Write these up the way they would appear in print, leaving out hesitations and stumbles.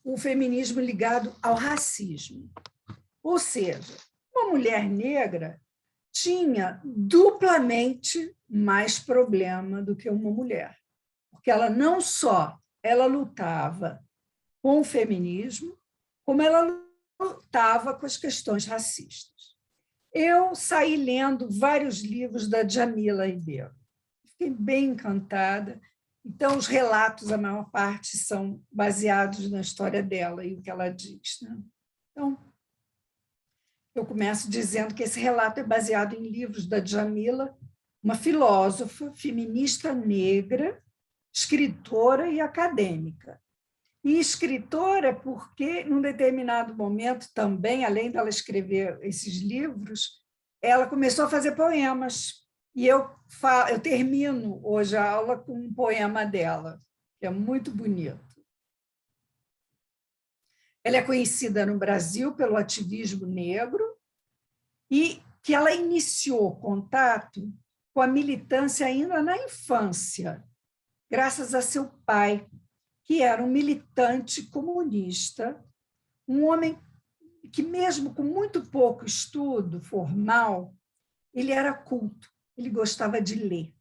o feminismo ligado ao racismo. Ou seja, uma mulher negra tinha duplamente mais problema do que uma mulher, porque ela não só ela lutava com o feminismo, como ela lutava com as questões racistas. Eu saí lendo vários livros da Djamila Ribeiro. Fiquei bem encantada. Então, os relatos, a maior parte, são baseados na história dela e o que ela diz. Né? Então, eu começo dizendo que esse relato é baseado em livros da Djamila, uma filósofa, feminista negra, escritora e acadêmica. E escritora porque, num determinado momento também, além dela escrever esses livros, ela começou a fazer poemas. E eu termino hoje a aula com um poema dela, que é muito bonito. Ela é conhecida no Brasil pelo ativismo negro e que ela iniciou contato com a militância ainda na infância, graças a seu pai, que era um militante comunista, um homem que, mesmo com muito pouco estudo formal, ele era culto, ele gostava de ler.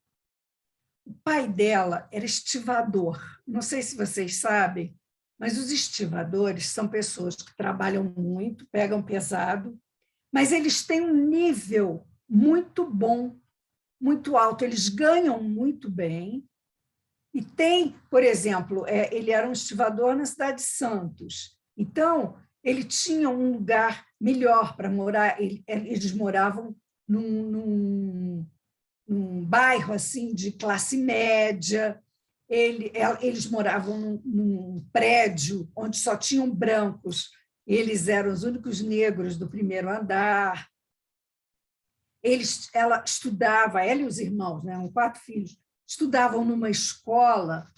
O pai dela era estivador. Não sei se vocês sabem, mas os estivadores são pessoas que trabalham muito, pegam pesado, mas eles têm um nível muito bom, muito alto, eles ganham muito bem. E tem, por exemplo, ele era um estivador na cidade de Santos, então ele tinha um lugar melhor para morar, eles moravam num bairro assim de classe média, eles moravam num prédio onde só tinham brancos, eles eram os únicos negros do primeiro andar. Ela estudava, ela e os irmãos, né, eram 4 filhos, estudavam numa escola,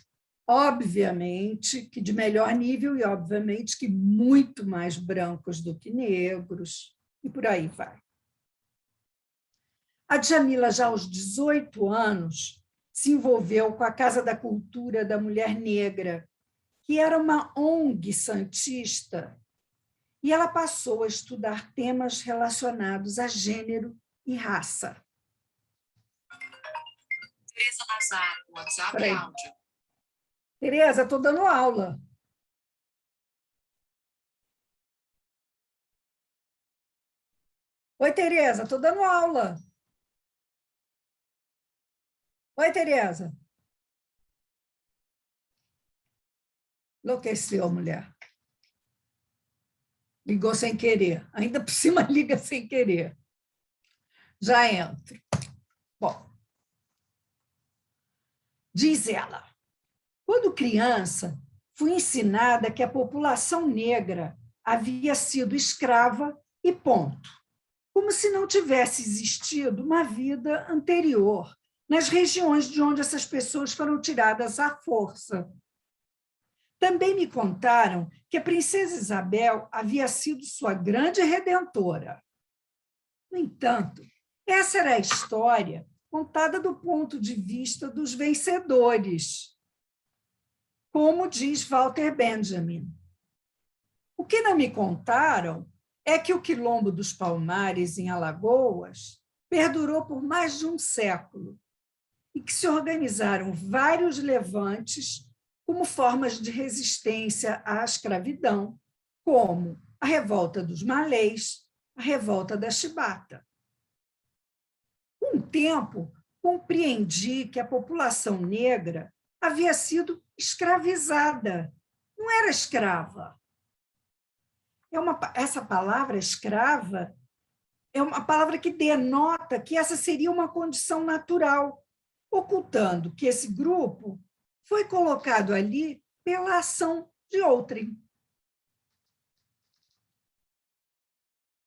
obviamente, que de melhor nível e, obviamente, que muito mais brancos do que negros, e por aí vai. A Djamila, já aos 18 anos, se envolveu com a Casa da Cultura da Mulher Negra, que era uma ONG santista, e ela passou a estudar temas relacionados a gênero e raça. Tereza Nazar, WhatsApp áudio. Tereza, estou dando aula. Oi, Tereza, estou dando aula. Oi, Tereza. Enlouqueceu a mulher. Ligou sem querer. Ainda por cima liga sem querer. Já entro. Bom, diz ela, quando criança, fui ensinada que a população negra havia sido escrava e ponto, como se não tivesse existido uma vida anterior nas regiões de onde essas pessoas foram tiradas à força. Também me contaram que a princesa Isabel havia sido sua grande redentora. No entanto, essa era a história contada do ponto de vista dos vencedores, como diz Walter Benjamin. O que não me contaram é que o Quilombo dos Palmares, em Alagoas, perdurou por mais de um século e que se organizaram vários levantes como formas de resistência à escravidão, como a Revolta dos Malês, a Revolta da Chibata. Com o tempo, compreendi que a população negra havia sido escravizada, não era escrava. Essa palavra escrava é uma palavra que denota que essa seria uma condição natural, ocultando que esse grupo foi colocado ali pela ação de outrem.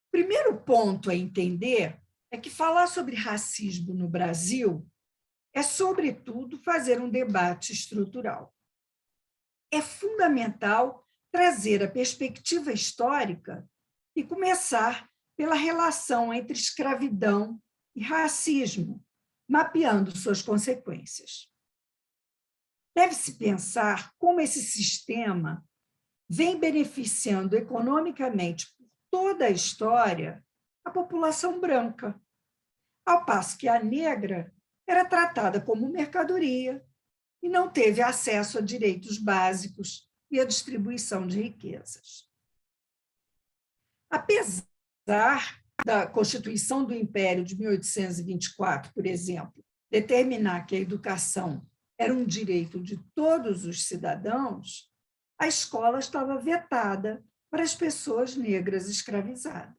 O primeiro ponto a entender é que falar sobre racismo no Brasil é, sobretudo, fazer um debate estrutural. É fundamental trazer a perspectiva histórica e começar pela relação entre escravidão e racismo, mapeando suas consequências. Deve-se pensar como esse sistema vem beneficiando economicamente por toda a história a população branca, ao passo que a negra era tratada como mercadoria e não teve acesso a direitos básicos e a distribuição de riquezas. Apesar da Constituição do Império de 1824, por exemplo, determinar que a educação era um direito de todos os cidadãos, a escola estava vetada para as pessoas negras escravizadas.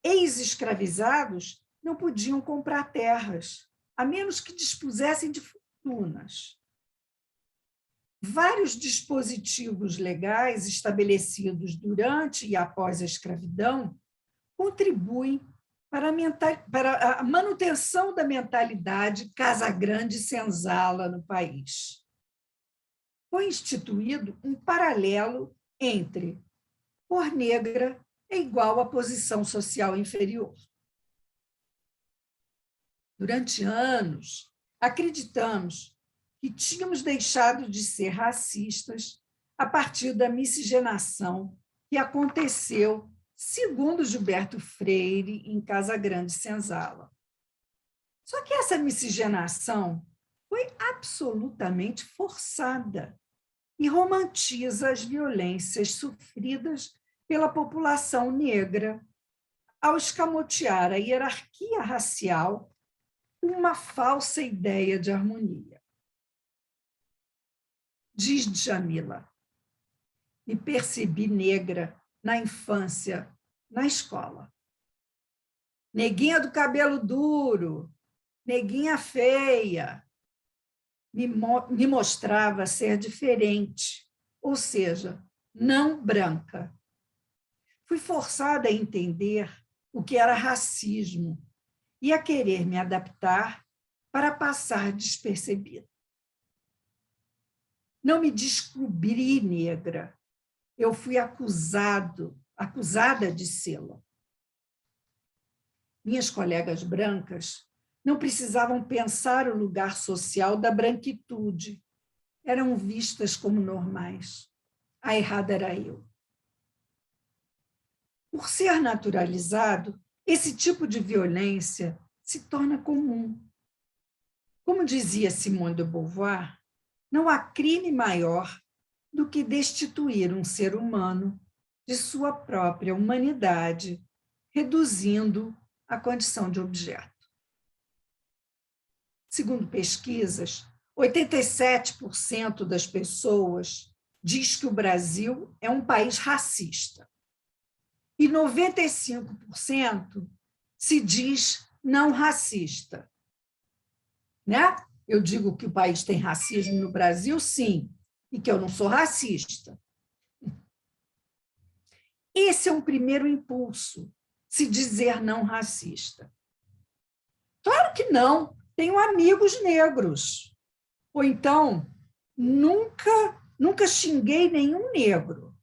Ex-escravizados não podiam comprar terras, a menos que dispusessem de fortunas. Vários dispositivos legais estabelecidos durante e após a escravidão contribuem para a manutenção da mentalidade Casagrande-Senzala no país. Foi instituído um paralelo entre cor negra é igual a posição social inferior. Durante anos, acreditamos que tínhamos deixado de ser racistas a partir da miscigenação que aconteceu, segundo Gilberto Freire, em Casagrande-Senzala. Só que essa miscigenação foi absolutamente forçada e romantiza as violências sofridas pela população negra ao escamotear a hierarquia racial com uma falsa ideia de harmonia. Diz Djamila: me percebi negra na infância, na escola. Neguinha do cabelo duro, neguinha feia, me mostrava ser diferente, ou seja, não branca. Fui forçada a entender o que era racismo e a querer me adaptar para passar despercebida. Não me descobri negra, eu fui acusada de sê-la. Minhas colegas brancas não precisavam pensar o lugar social da branquitude, eram vistas como normais. A errada era eu. Por ser naturalizado, esse tipo de violência se torna comum. Como dizia Simone de Beauvoir, não há crime maior do que destituir um ser humano de sua própria humanidade, reduzindo à condição de objeto. Segundo pesquisas, 87% das pessoas diz que o Brasil é um país racista e 95% se diz não racista. Né? Eu digo que o país tem racismo no Brasil, sim, e que eu não sou racista. Esse é um primeiro impulso, se dizer não racista. Claro que não, tenho amigos negros. Ou então, nunca xinguei nenhum negro.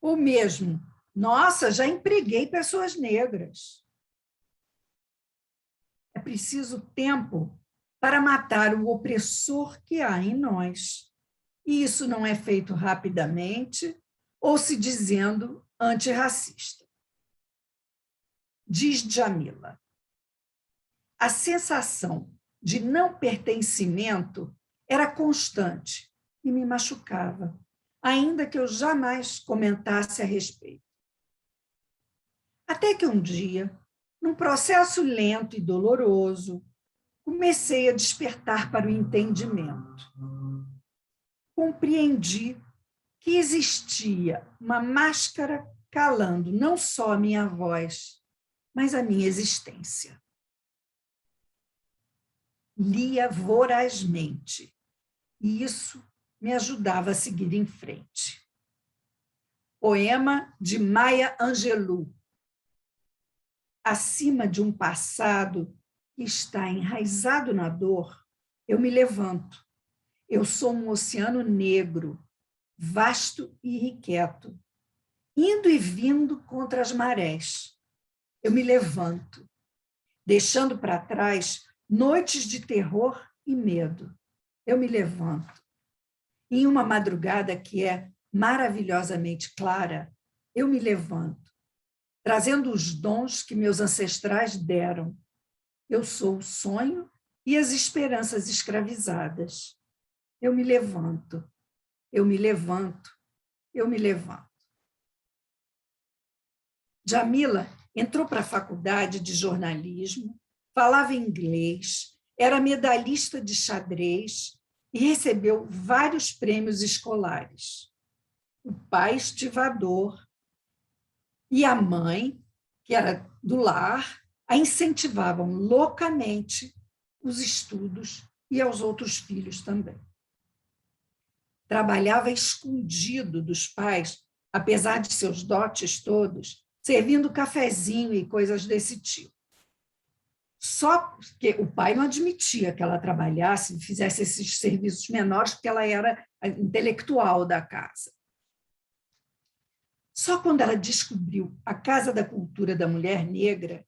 Ou mesmo, nossa, já empreguei pessoas negras. É preciso tempo para matar o opressor que há em nós. E isso não é feito rapidamente ou se dizendo antirracista. Diz Djamila: a sensação de não pertencimento era constante e me machucava, ainda que eu jamais comentasse a respeito. Até que um dia, num processo lento e doloroso, comecei a despertar para o entendimento. Compreendi que existia uma máscara calando não só a minha voz, mas a minha existência. Lia vorazmente, e isso me ajudava a seguir em frente. Poema de Maya Angelou. Acima de um passado que está enraizado na dor, eu me levanto. Eu sou um oceano negro, vasto e irrequieto, indo e vindo contra as marés. Eu me levanto, deixando para trás noites de terror e medo. Eu me levanto. Em uma madrugada que é maravilhosamente clara, eu me levanto, trazendo os dons que meus ancestrais deram. Eu sou o sonho e as esperanças escravizadas. Eu me levanto, eu me levanto, eu me levanto. Djamila entrou para a faculdade de jornalismo, falava inglês, era medalhista de xadrez e recebeu vários prêmios escolares. O pai estivador e a mãe, que era do lar, a incentivavam loucamente os estudos e aos outros filhos também. Trabalhava escondido dos pais, apesar de seus dotes todos, servindo cafezinho e coisas desse tipo. Só que o pai não admitia que ela trabalhasse e fizesse esses serviços menores, porque ela era a intelectual da casa. Só quando ela descobriu a Casa da Cultura da Mulher Negra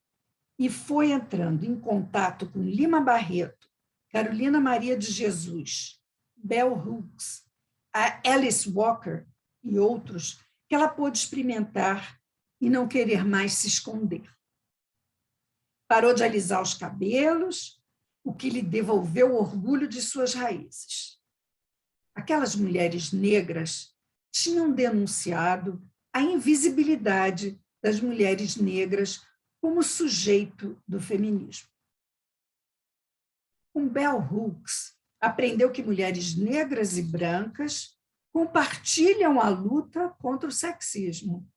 e foi entrando em contato com Lima Barreto, Carolina Maria de Jesus, Bell Hooks, a Alice Walker e outros, que ela pôde experimentar e não querer mais se esconder. Parou de alisar os cabelos, o que lhe devolveu o orgulho de suas raízes. Aquelas mulheres negras tinham denunciado a invisibilidade das mulheres negras como sujeito do feminismo. Com Bell Hooks, aprendeu que mulheres negras e brancas compartilham a luta contra o sexismo.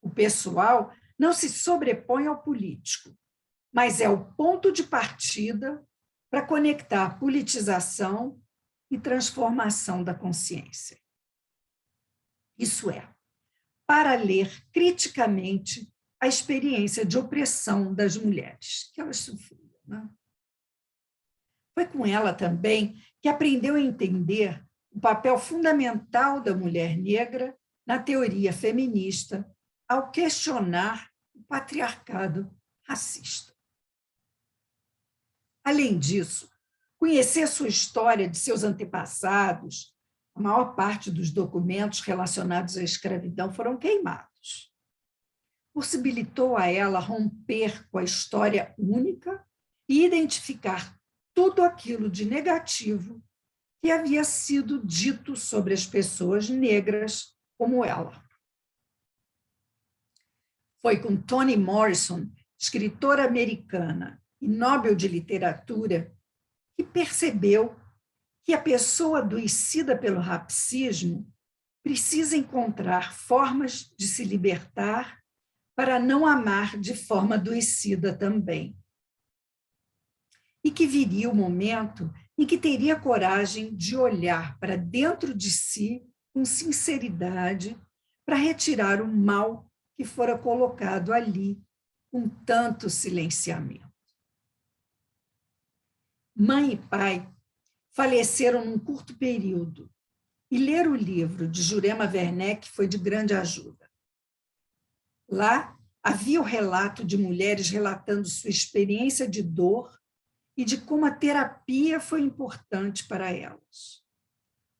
O pessoal não se sobrepõe ao político, mas é o ponto de partida para conectar politização e transformação da consciência. Isso é, para ler criticamente a experiência de opressão das mulheres que elas sofriam, né? Foi com ela também que aprendeu a entender o papel fundamental da mulher negra na teoria feminista ao questionar o patriarcado racista. Além disso, conhecer sua história de seus antepassados, a maior parte dos documentos relacionados à escravidão foram queimados. Possibilitou a ela romper com a história única e identificar tudo aquilo de negativo que havia sido dito sobre as pessoas negras como ela. Foi com Toni Morrison, escritora americana e Nobel de Literatura, que percebeu que a pessoa adoecida pelo racismo precisa encontrar formas de se libertar para não amar de forma adoecida também. E que viria o momento em que teria coragem de olhar para dentro de si com sinceridade para retirar o mal que fora colocado ali com tanto silenciamento. Mãe e pai faleceram num curto período e ler o livro de Jurema Werneck foi de grande ajuda. Lá havia o relato de mulheres relatando sua experiência de dor e de como a terapia foi importante para elas.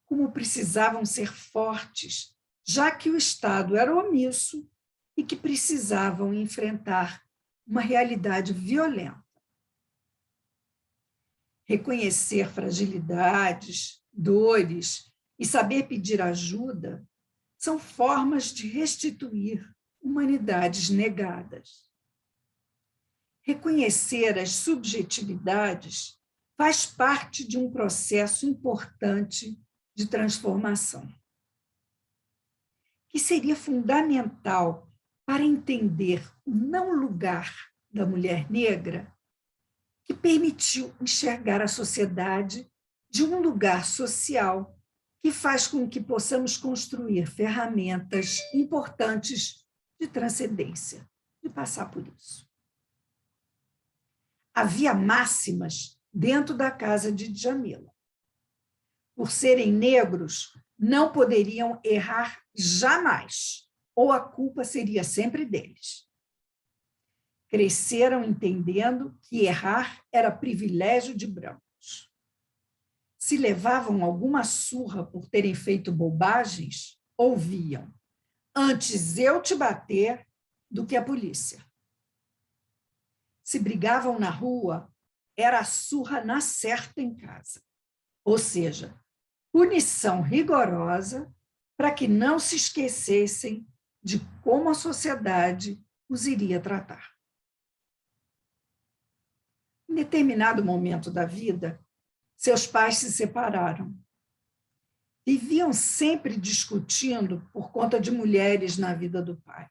Como precisavam ser fortes, já que o Estado era omisso e que precisavam enfrentar uma realidade violenta. Reconhecer fragilidades, dores e saber pedir ajuda são formas de restituir humanidades negadas. Reconhecer as subjetividades faz parte de um processo importante de transformação, que seria fundamental para entender o não lugar da mulher negra, que permitiu enxergar a sociedade de um lugar social que faz com que possamos construir ferramentas importantes de transcendência, de passar por isso. Havia máximas dentro da casa de Djamila. Por serem negros, não poderiam errar jamais, ou a culpa seria sempre deles. Cresceram entendendo que errar era privilégio de brancos. se levavam alguma surra por terem feito bobagens, ouviam: antes eu te bater do que a polícia. Se brigavam na rua, era a surra na certa em casa. Ou seja, punição rigorosa para que não se esquecessem de como a sociedade os iria tratar. Em determinado momento da vida, seus pais se separaram. Viviam sempre discutindo por conta de mulheres na vida do pai.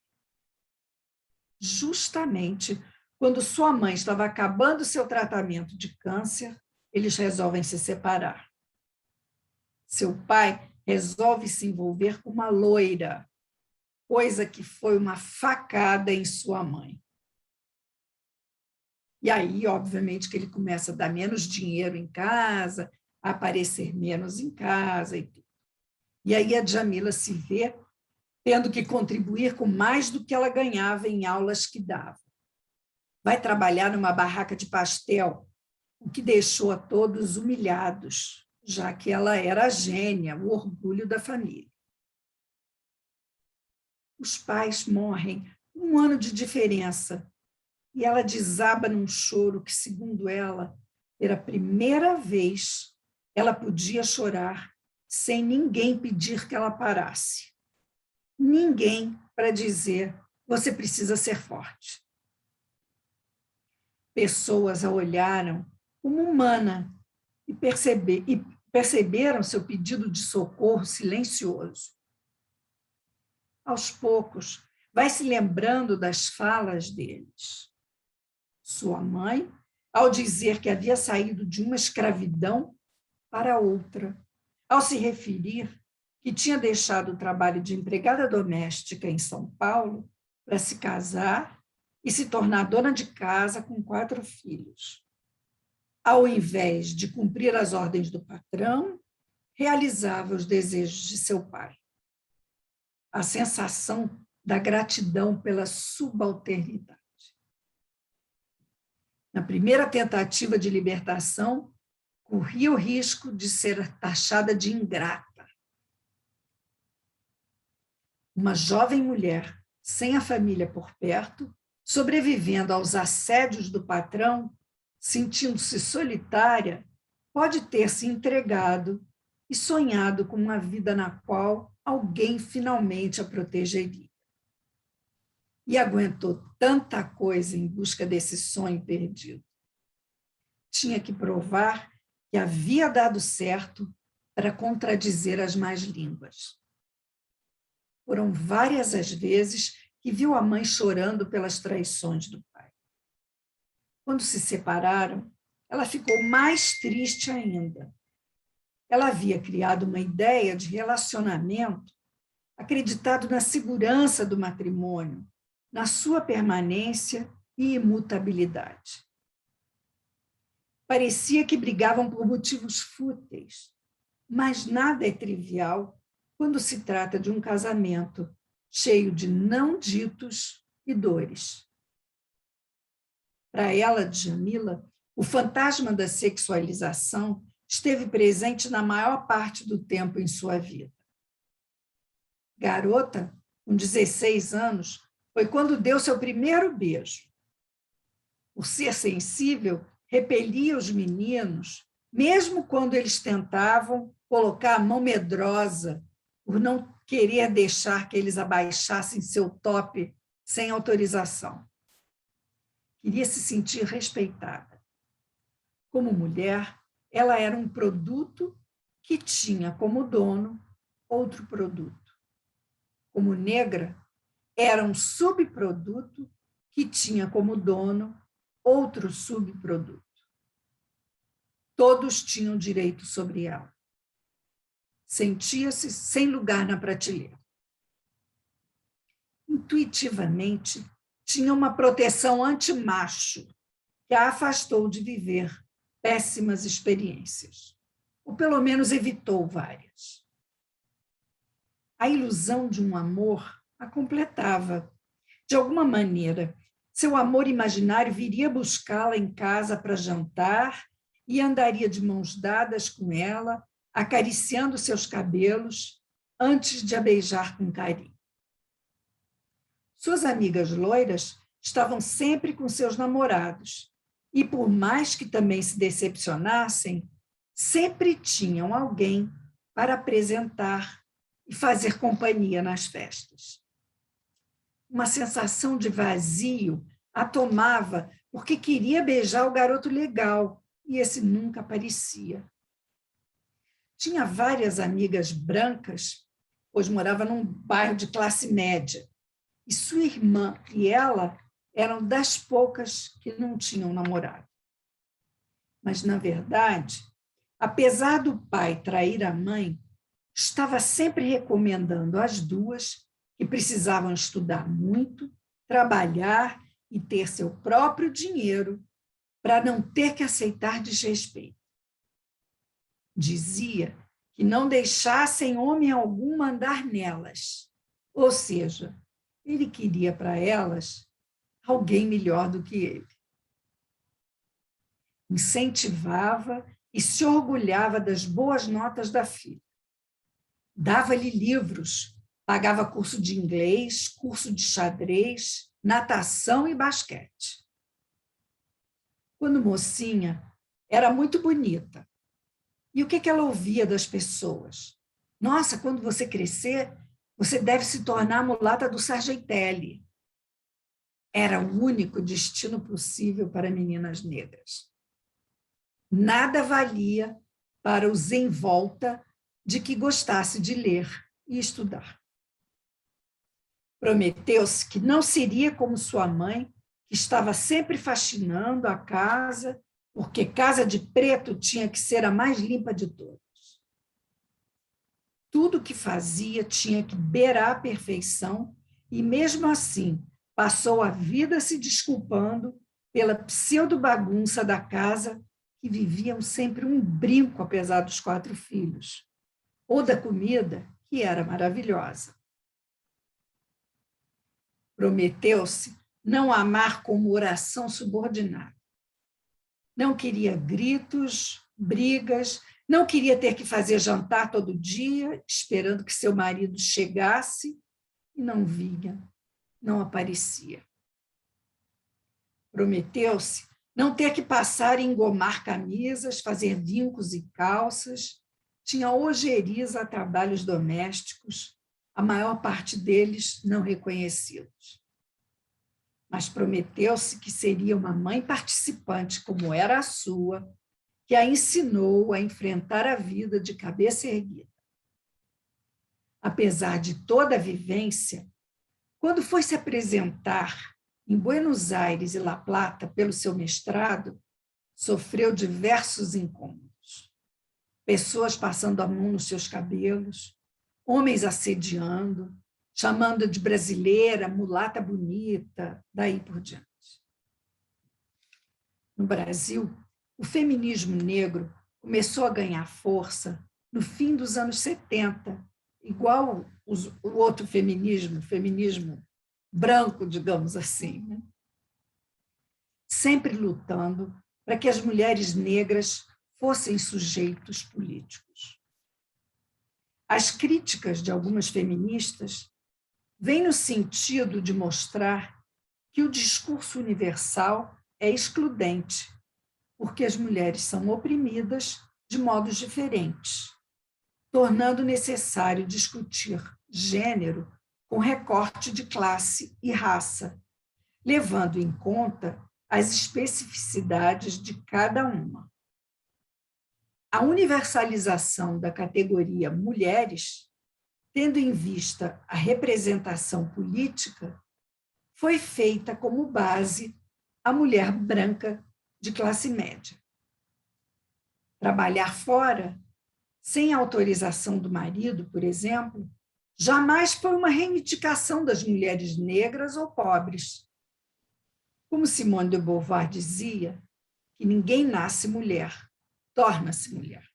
Justamente quando sua mãe estava acabando seu tratamento de câncer, eles resolvem se separar. Seu pai resolve se envolver com uma loira, coisa que foi uma facada em sua mãe. E aí, obviamente, que ele começa a dar menos dinheiro em casa, a aparecer menos em casa e tudo. E aí a Djamila se vê tendo que contribuir com mais do que ela ganhava em aulas que dava. Vai trabalhar numa barraca de pastel, o que deixou a todos humilhados, já que ela era a gênia, o orgulho da família. Os pais morrem, 1 ano de diferença, e ela desaba num choro que, segundo ela, era a primeira vez ela podia chorar sem ninguém pedir que ela parasse. Ninguém para dizer: você precisa ser forte. Pessoas a olharam como humana e perceberam seu pedido de socorro silencioso. Aos poucos, vai se lembrando das falas deles. Sua mãe, ao dizer que havia saído de uma escravidão para outra, ao se referir que tinha deixado o trabalho de empregada doméstica em São Paulo para se casar e se tornar dona de casa com 4 filhos. Ao invés de cumprir as ordens do patrão, realizava os desejos de seu pai. A sensação da gratidão pela subalternidade. Na primeira tentativa de libertação, corria o risco de ser taxada de ingrata. Uma jovem mulher, sem a família por perto, sobrevivendo aos assédios do patrão, sentindo-se solitária, pode ter se entregado e sonhado com uma vida na qual alguém finalmente a protegeria. E aguentou tanta coisa em busca desse sonho perdido. Tinha que provar que havia dado certo para contradizer as más línguas. Foram várias as vezes que viu a mãe chorando pelas traições do pai. Quando se separaram, ela ficou mais triste ainda. Ela havia criado uma ideia de relacionamento, acreditado na segurança do matrimônio, na sua permanência e imutabilidade. Parecia que brigavam por motivos fúteis, mas nada é trivial quando se trata de um casamento cheio de não ditos e dores. Para ela, Djamila, o fantasma da sexualização esteve presente na maior parte do tempo em sua vida. Garota, com 16 anos, foi quando deu seu primeiro beijo. Por ser sensível, repelia os meninos, mesmo quando eles tentavam colocar a mão medrosa, por não querer deixar que eles abaixassem seu top sem autorização. Queria se sentir respeitada. Como mulher, ela era um produto que tinha como dono outro produto. Como negra, era um subproduto que tinha como dono outro subproduto. Todos tinham direito sobre ela. Sentia-se sem lugar na prateleira. Intuitivamente, tinha uma proteção anti-macho que a afastou de viver péssimas experiências, ou pelo menos evitou várias. A ilusão de um amor a completava. De alguma maneira, seu amor imaginário viria buscá-la em casa para jantar e andaria de mãos dadas com ela, acariciando seus cabelos, antes de a beijar com carinho. Suas amigas loiras estavam sempre com seus namorados, e por mais que também se decepcionassem, sempre tinham alguém para apresentar e fazer companhia nas festas. Uma sensação de vazio a tomava porque queria beijar o garoto legal, e esse nunca aparecia. Tinha várias amigas brancas, pois morava num bairro de classe média, e sua irmã e ela eram das poucas que não tinham namorado. Mas, na verdade, apesar do pai trair a mãe, estava sempre recomendando às duas que precisavam estudar muito, trabalhar e ter seu próprio dinheiro para não ter que aceitar desrespeito. Dizia que não deixassem homem algum mandar nelas, ou seja, ele queria para elas alguém melhor do que ele. Incentivava e se orgulhava das boas notas da filha. Dava-lhe livros, pagava curso de inglês, curso de xadrez, natação e basquete. Quando mocinha, era muito bonita. E o que ela ouvia das pessoas? Nossa, quando você crescer, você deve se tornar a mulata do Sargentelli. Era o único destino possível para meninas negras. Nada valia para os em volta de que gostasse de ler e estudar. Prometeu-se que não seria como sua mãe, que estava sempre faxinando a casa, porque casa de preto tinha que ser a mais limpa de todas. Tudo que fazia tinha que beirar a perfeição e, mesmo assim, passou a vida se desculpando pela pseudo-bagunça da casa, que viviam sempre um brinco, apesar dos 4 filhos, ou da comida, que era maravilhosa. Prometeu-se não amar como oração subordinada. Não queria gritos, brigas, não queria ter que fazer jantar todo dia, esperando que seu marido chegasse, e não vinha, não aparecia. Prometeu-se não ter que passar e engomar camisas, fazer vincos e calças. Tinha ojeriza a trabalhos domésticos, a maior parte deles não reconhecidos. Mas prometeu-se que seria uma mãe participante, como era a sua, que a ensinou a enfrentar a vida de cabeça erguida. Apesar de toda a vivência, quando foi se apresentar em Buenos Aires e La Plata pelo seu mestrado, sofreu diversos incômodos. Pessoas passando a mão nos seus cabelos, homens assediando, chamando de brasileira, mulata bonita, daí por diante. No Brasil, o feminismo negro começou a ganhar força no fim dos anos 70, igual o outro feminismo, feminismo branco, digamos assim, né? Sempre lutando para que as mulheres negras fossem sujeitos políticos. As críticas de algumas feministas vêm no sentido de mostrar que o discurso universal é excludente, porque as mulheres são oprimidas de modos diferentes, tornando necessário discutir gênero com recorte de classe e raça, levando em conta as especificidades de cada uma. A universalização da categoria mulheres, tendo em vista a representação política, foi feita como base a mulher branca de classe média. Trabalhar fora, sem autorização do marido, por exemplo, jamais foi uma reivindicação das mulheres negras ou pobres. Como Simone de Beauvoir dizia, que ninguém nasce mulher, torna-se mulher.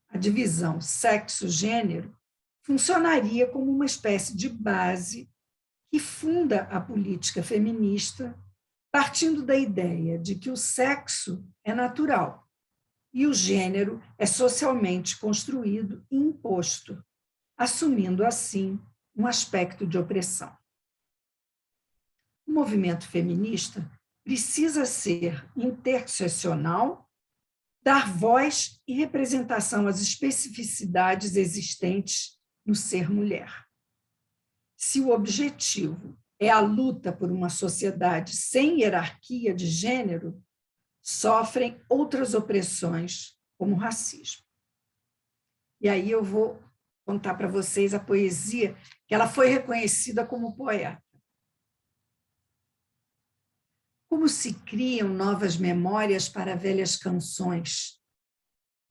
A divisão sexo-gênero funcionaria como uma espécie de base que funda a política feminista, partindo da ideia de que o sexo é natural e o gênero é socialmente construído e imposto, assumindo, assim, um aspecto de opressão. O movimento feminista precisa ser interseccional, dar voz e representação às especificidades existentes no ser mulher. Se o objetivo é a luta por uma sociedade sem hierarquia de gênero, sofrem outras opressões, como o racismo. E aí eu vou contar para vocês a poesia, que ela foi reconhecida como poeta. Como se criam novas memórias para velhas canções?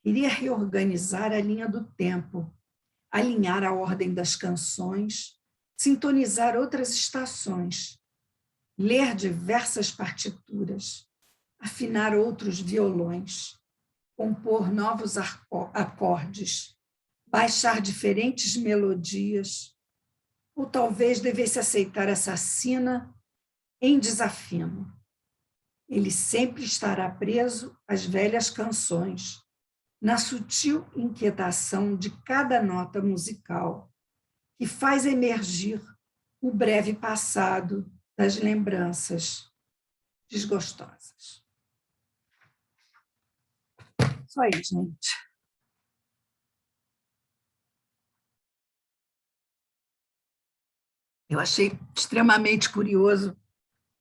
Queria reorganizar a linha do tempo, alinhar a ordem das canções, sintonizar outras estações, ler diversas partituras, afinar outros violões, compor novos acordes, baixar diferentes melodias, ou talvez devesse aceitar essa sina em desafino. Ele sempre estará preso às velhas canções, na sutil inquietação de cada nota musical, que faz emergir o breve passado das lembranças desgostosas. Só aí, gente. Eu achei extremamente curioso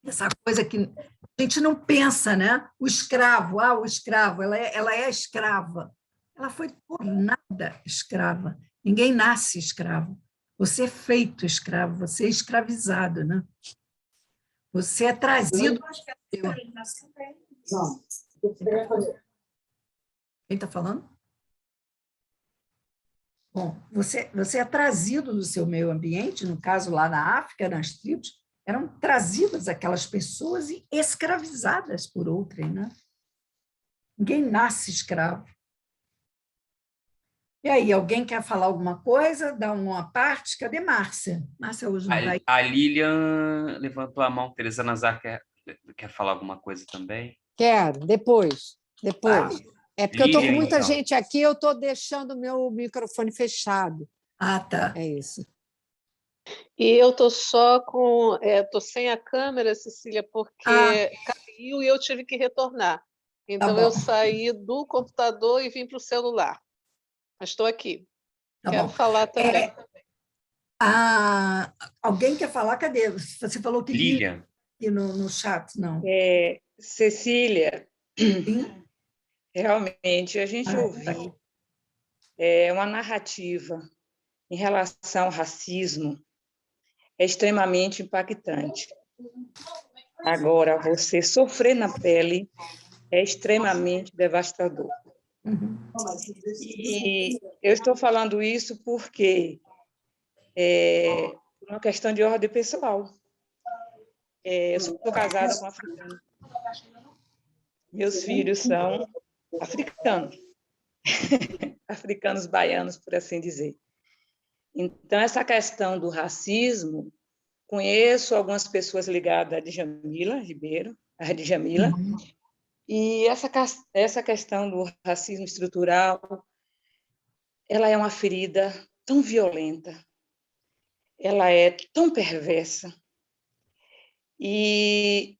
essa coisa que a gente não pensa, né? O escravo, o escravo, ela é escrava. Ela foi por nada escrava. Ninguém nasce escravo. Você é feito escravo, você é escravizado, né? Você é trazido. Quem está falando? Bom, você é trazido do seu meio ambiente, no caso lá na África, nas tribos, eram trazidas aquelas pessoas e escravizadas por outrem, né? Ninguém nasce escravo. E aí, alguém quer falar alguma coisa? Dá uma parte? Cadê Márcia? Márcia hoje não vai. A Lilian levantou a mão. Teresa Nazar quer falar alguma coisa também? Quero, depois. É porque eu estou com Lilian, muita então. gente aqui, eu estou deixando o meu microfone fechado. Ah, tá. É isso. E eu estou só com. Estou sem a câmera, Cecília, porque caiu e eu tive que retornar. Então, eu saí do computador e vim para o celular. Mas estou aqui. Tá Quero bom. falar também. Alguém quer falar? Cadê? Você falou que Lilian. aqui no chat, não. Cecília, Sim? realmente a gente ouviu uma narrativa em relação ao racismo é extremamente impactante. Agora, você sofrer na pele é extremamente devastador. Uhum. E eu estou falando isso porque é uma questão de ordem pessoal. Eu sou casada com um africano. Meus filhos são africanos. Africanos baianos, por assim dizer. Então, essa questão do racismo, conheço algumas pessoas ligadas a Djamila Ribeiro, a Djamila, e essa questão do racismo estrutural, ela é uma ferida tão violenta, ela é tão perversa, e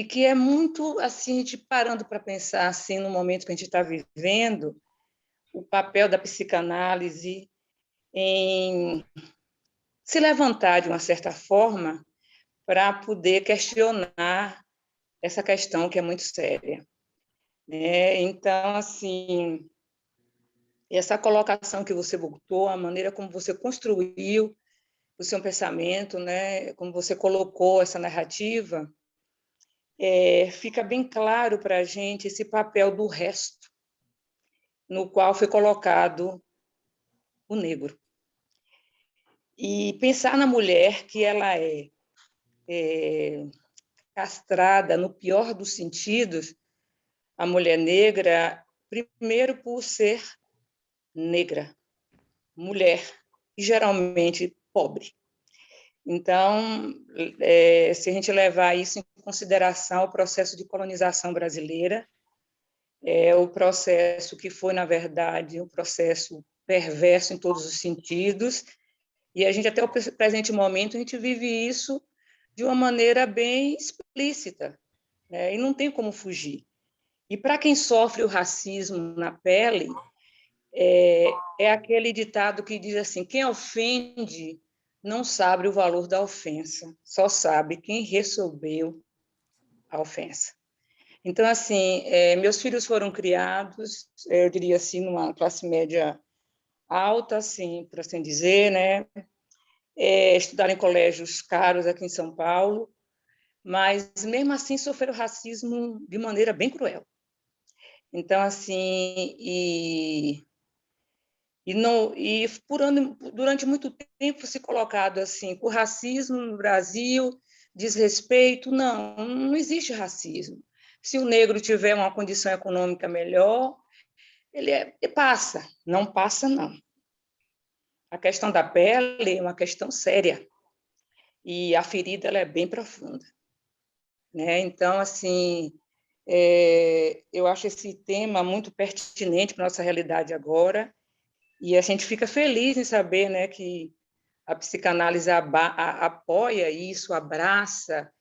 que é muito, assim, a gente parando para pensar, assim, no momento que a gente está vivendo, o papel da psicanálise em se levantar de uma certa forma para poder questionar essa questão que é muito séria, né? Então, assim, essa colocação que você botou, a maneira como você construiu o seu pensamento, né? Como você colocou essa narrativa, fica bem claro para a gente esse papel do resto, no qual foi colocado o negro. E pensar na mulher que ela é castrada, no pior dos sentidos, a mulher negra, primeiro por ser negra, mulher, e geralmente pobre. Então, se a gente levar isso em consideração, o processo de colonização brasileira, É o processo que foi, na verdade, um processo perverso em todos os sentidos, e a gente, até o presente momento, a gente vive isso de uma maneira bem explícita, né? E não tem como fugir. E para quem sofre o racismo na pele, é aquele ditado que diz assim: quem ofende não sabe o valor da ofensa, só sabe quem recebeu a ofensa. Então, assim, meus filhos foram criados, eu diria assim, numa classe média alta, assim, por assim dizer, né? Estudaram em colégios caros aqui em São Paulo, mas, mesmo assim, sofreram racismo de maneira bem cruel. Então, assim, durante muito tempo se colocado assim, o racismo no Brasil, desrespeito, não existe racismo. Se o negro tiver uma condição econômica melhor, ele passa, não passa, não. A questão da pele é uma questão séria, e a ferida ela é bem profunda, né? Então, assim, eu acho esse tema muito pertinente para a nossa realidade agora, e a gente fica feliz em saber, né, que a psicanálise apoia isso, abraça,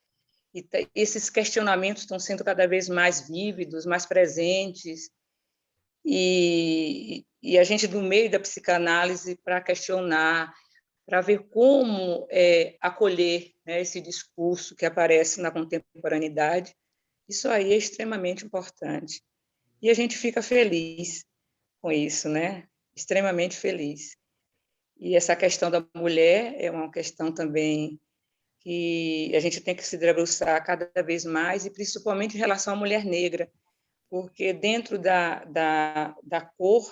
e esses questionamentos estão sendo cada vez mais vívidos, mais presentes, e a gente, do meio da psicanálise, para questionar, para ver como acolher, né, esse discurso que aparece na contemporaneidade, isso aí é extremamente importante. E a gente fica feliz com isso, né? Extremamente feliz. E essa questão da mulher é uma questão também que a gente tem que se debruçar cada vez mais, e principalmente em relação à mulher negra, porque dentro da cor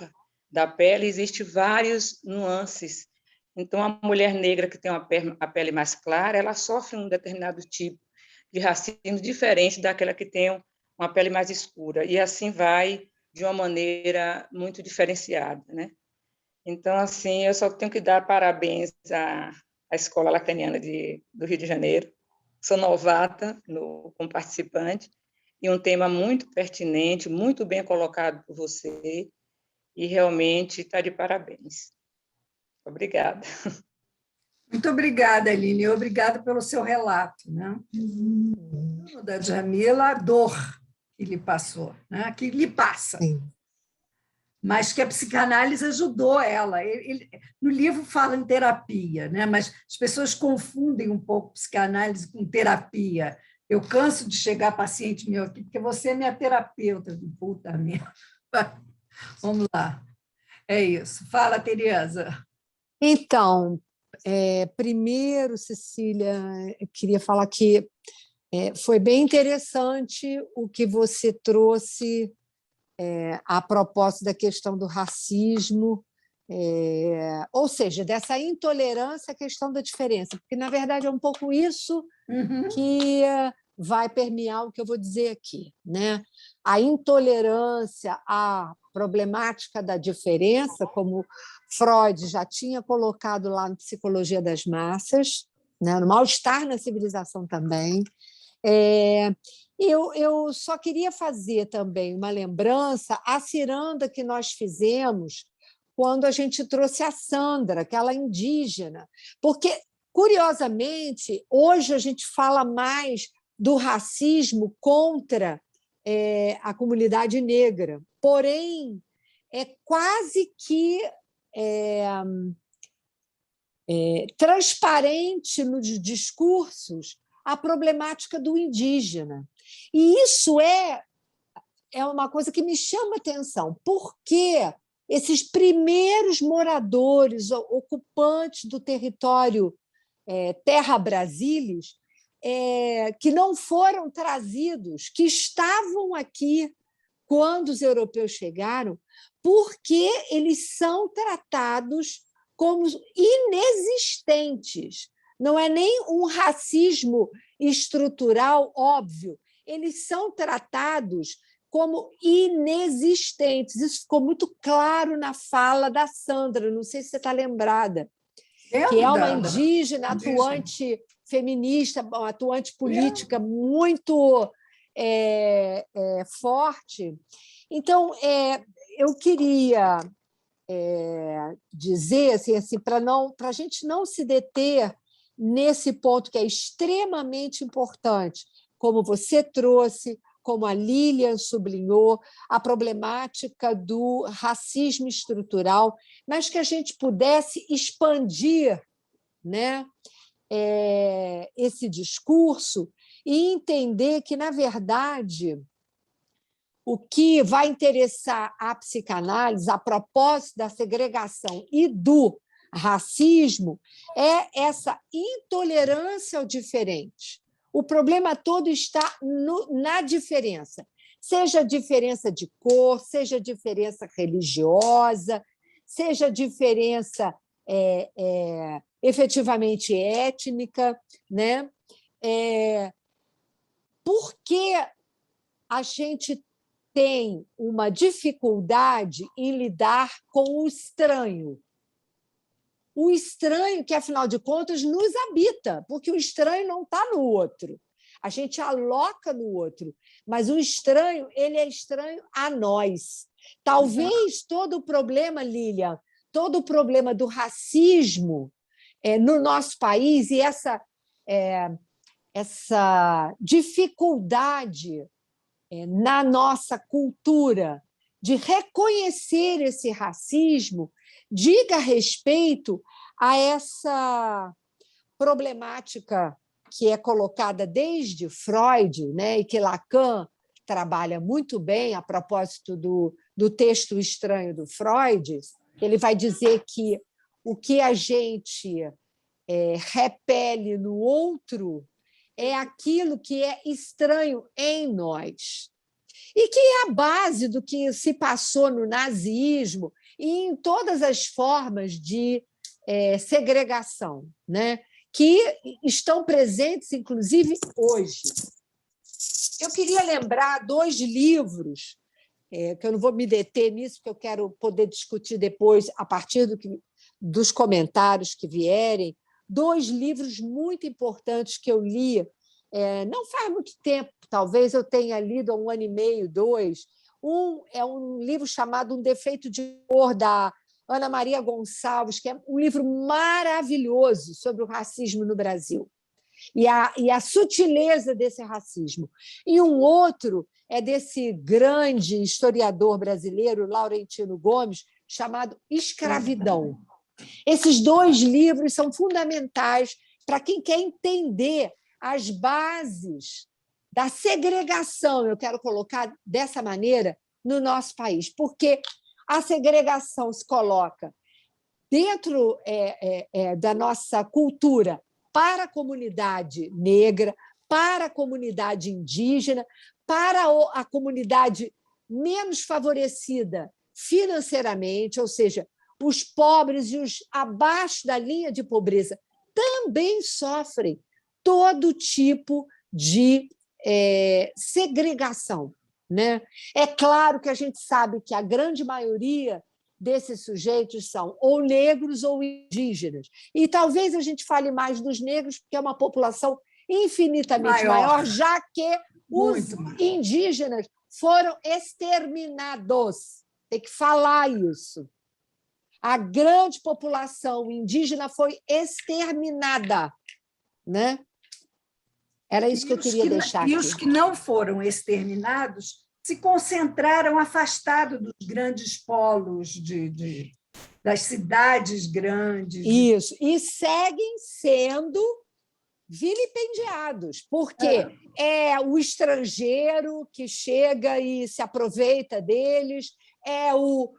da pele existe várias nuances. Então, a mulher negra que tem a pele mais clara, ela sofre um determinado tipo de racismo diferente daquela que tem uma pele mais escura, e assim vai de uma maneira muito diferenciada, né? Então, assim, eu só tenho que dar parabéns à Escola Lacaniana do Rio de Janeiro. Sou novata como participante, e um tema muito pertinente, muito bem colocado por você, e realmente está de parabéns. Obrigada. Muito obrigada, Aline. Obrigada pelo seu relato, né? O da Djamila, a dor que lhe passou, né? Que lhe passa. Sim. Mas que a psicanálise ajudou ela. No livro fala em terapia, né? Mas as pessoas confundem um pouco psicanálise com terapia. Eu canso de chegar paciente meu aqui, porque você é minha terapeuta. Puta merda. Vamos lá. É isso. Fala, Tereza. Então, primeiro, Cecília, eu queria falar que foi bem interessante o que você trouxe a propósito da questão do racismo, ou seja, dessa intolerância à questão da diferença, porque, na verdade, é um pouco isso que vai permear o que eu vou dizer aqui, né? A intolerância à problemática da diferença, como Freud já tinha colocado lá no Psicologia das Massas, né? No Mal-Estar na Civilização também. Eu só queria fazer também uma lembrança à ciranda que nós fizemos quando a gente trouxe a Sandra, aquela indígena, porque, curiosamente, hoje a gente fala mais do racismo contra a comunidade negra, porém, é quase que transparente nos discursos a problemática do indígena. E isso é uma coisa que me chama a atenção, porque esses primeiros moradores, ocupantes do território Terra Brasilis, que não foram trazidos, que estavam aqui quando os europeus chegaram, porque eles são tratados como inexistentes. Não é nem um racismo estrutural óbvio, eles são tratados como inexistentes. Isso ficou muito claro na fala da Sandra, não sei se você está lembrada, que é uma indígena atuante feminista, atuante política muito forte, Então, eu queria dizer, assim para a gente não se deter nesse ponto que é extremamente importante, como você trouxe, como a Lilian sublinhou, a problemática do racismo estrutural, mas que a gente pudesse expandir, né, esse discurso e entender que, na verdade, o que vai interessar a psicanálise, a propósito da segregação e do racismo, é essa intolerância ao diferente. O problema todo está na diferença, seja diferença de cor, seja diferença religiosa, seja diferença efetivamente étnica, né? Por que a gente tem uma dificuldade em lidar com o estranho? O estranho que, afinal de contas, nos habita, porque o estranho não está no outro. A gente aloca no outro, mas o estranho, ele é estranho a nós. Talvez todo o problema, Lilian, todo o problema do racismo no nosso país e essa dificuldade na nossa cultura de reconhecer esse racismo diga respeito a essa problemática que é colocada desde Freud, né, e que Lacan trabalha muito bem a propósito do texto estranho do Freud. Ele vai dizer que o que a gente repele no outro é aquilo que é estranho em nós. E que é a base do que se passou no nazismo e em todas as formas de segregação, né? Que estão presentes, inclusive, hoje. Eu queria lembrar 2 livros, que eu não vou me deter nisso, porque eu quero poder discutir depois, a partir dos comentários que vierem, 2 livros muito importantes que eu li, não faz muito tempo, talvez eu tenha lido há 1 ano e meio, 2. Um é um livro chamado Um Defeito de Cor, da Ana Maria Gonçalves, que é um livro maravilhoso sobre o racismo no Brasil e a sutileza desse racismo. E um outro é desse grande historiador brasileiro, Laurentino Gomes, chamado Escravidão. Esses 2 livros são fundamentais para quem quer entender as bases da segregação, eu quero colocar dessa maneira, no nosso país, porque a segregação se coloca dentro da nossa cultura para a comunidade negra, para a comunidade indígena, para a comunidade menos favorecida financeiramente, ou seja, os pobres e os abaixo da linha de pobreza também sofrem todo tipo de segregação, né? É claro que a gente sabe que a grande maioria desses sujeitos são ou negros ou indígenas. E talvez a gente fale mais dos negros, porque é uma população infinitamente maior, já que os indígenas foram exterminados. Tem que falar isso. A grande população indígena foi exterminada, né? Era isso que eu queria deixar aqui. E os que não foram exterminados se concentraram afastados dos grandes polos, das cidades grandes. Isso, e seguem sendo vilipendiados, porque é o estrangeiro que chega e se aproveita deles, é o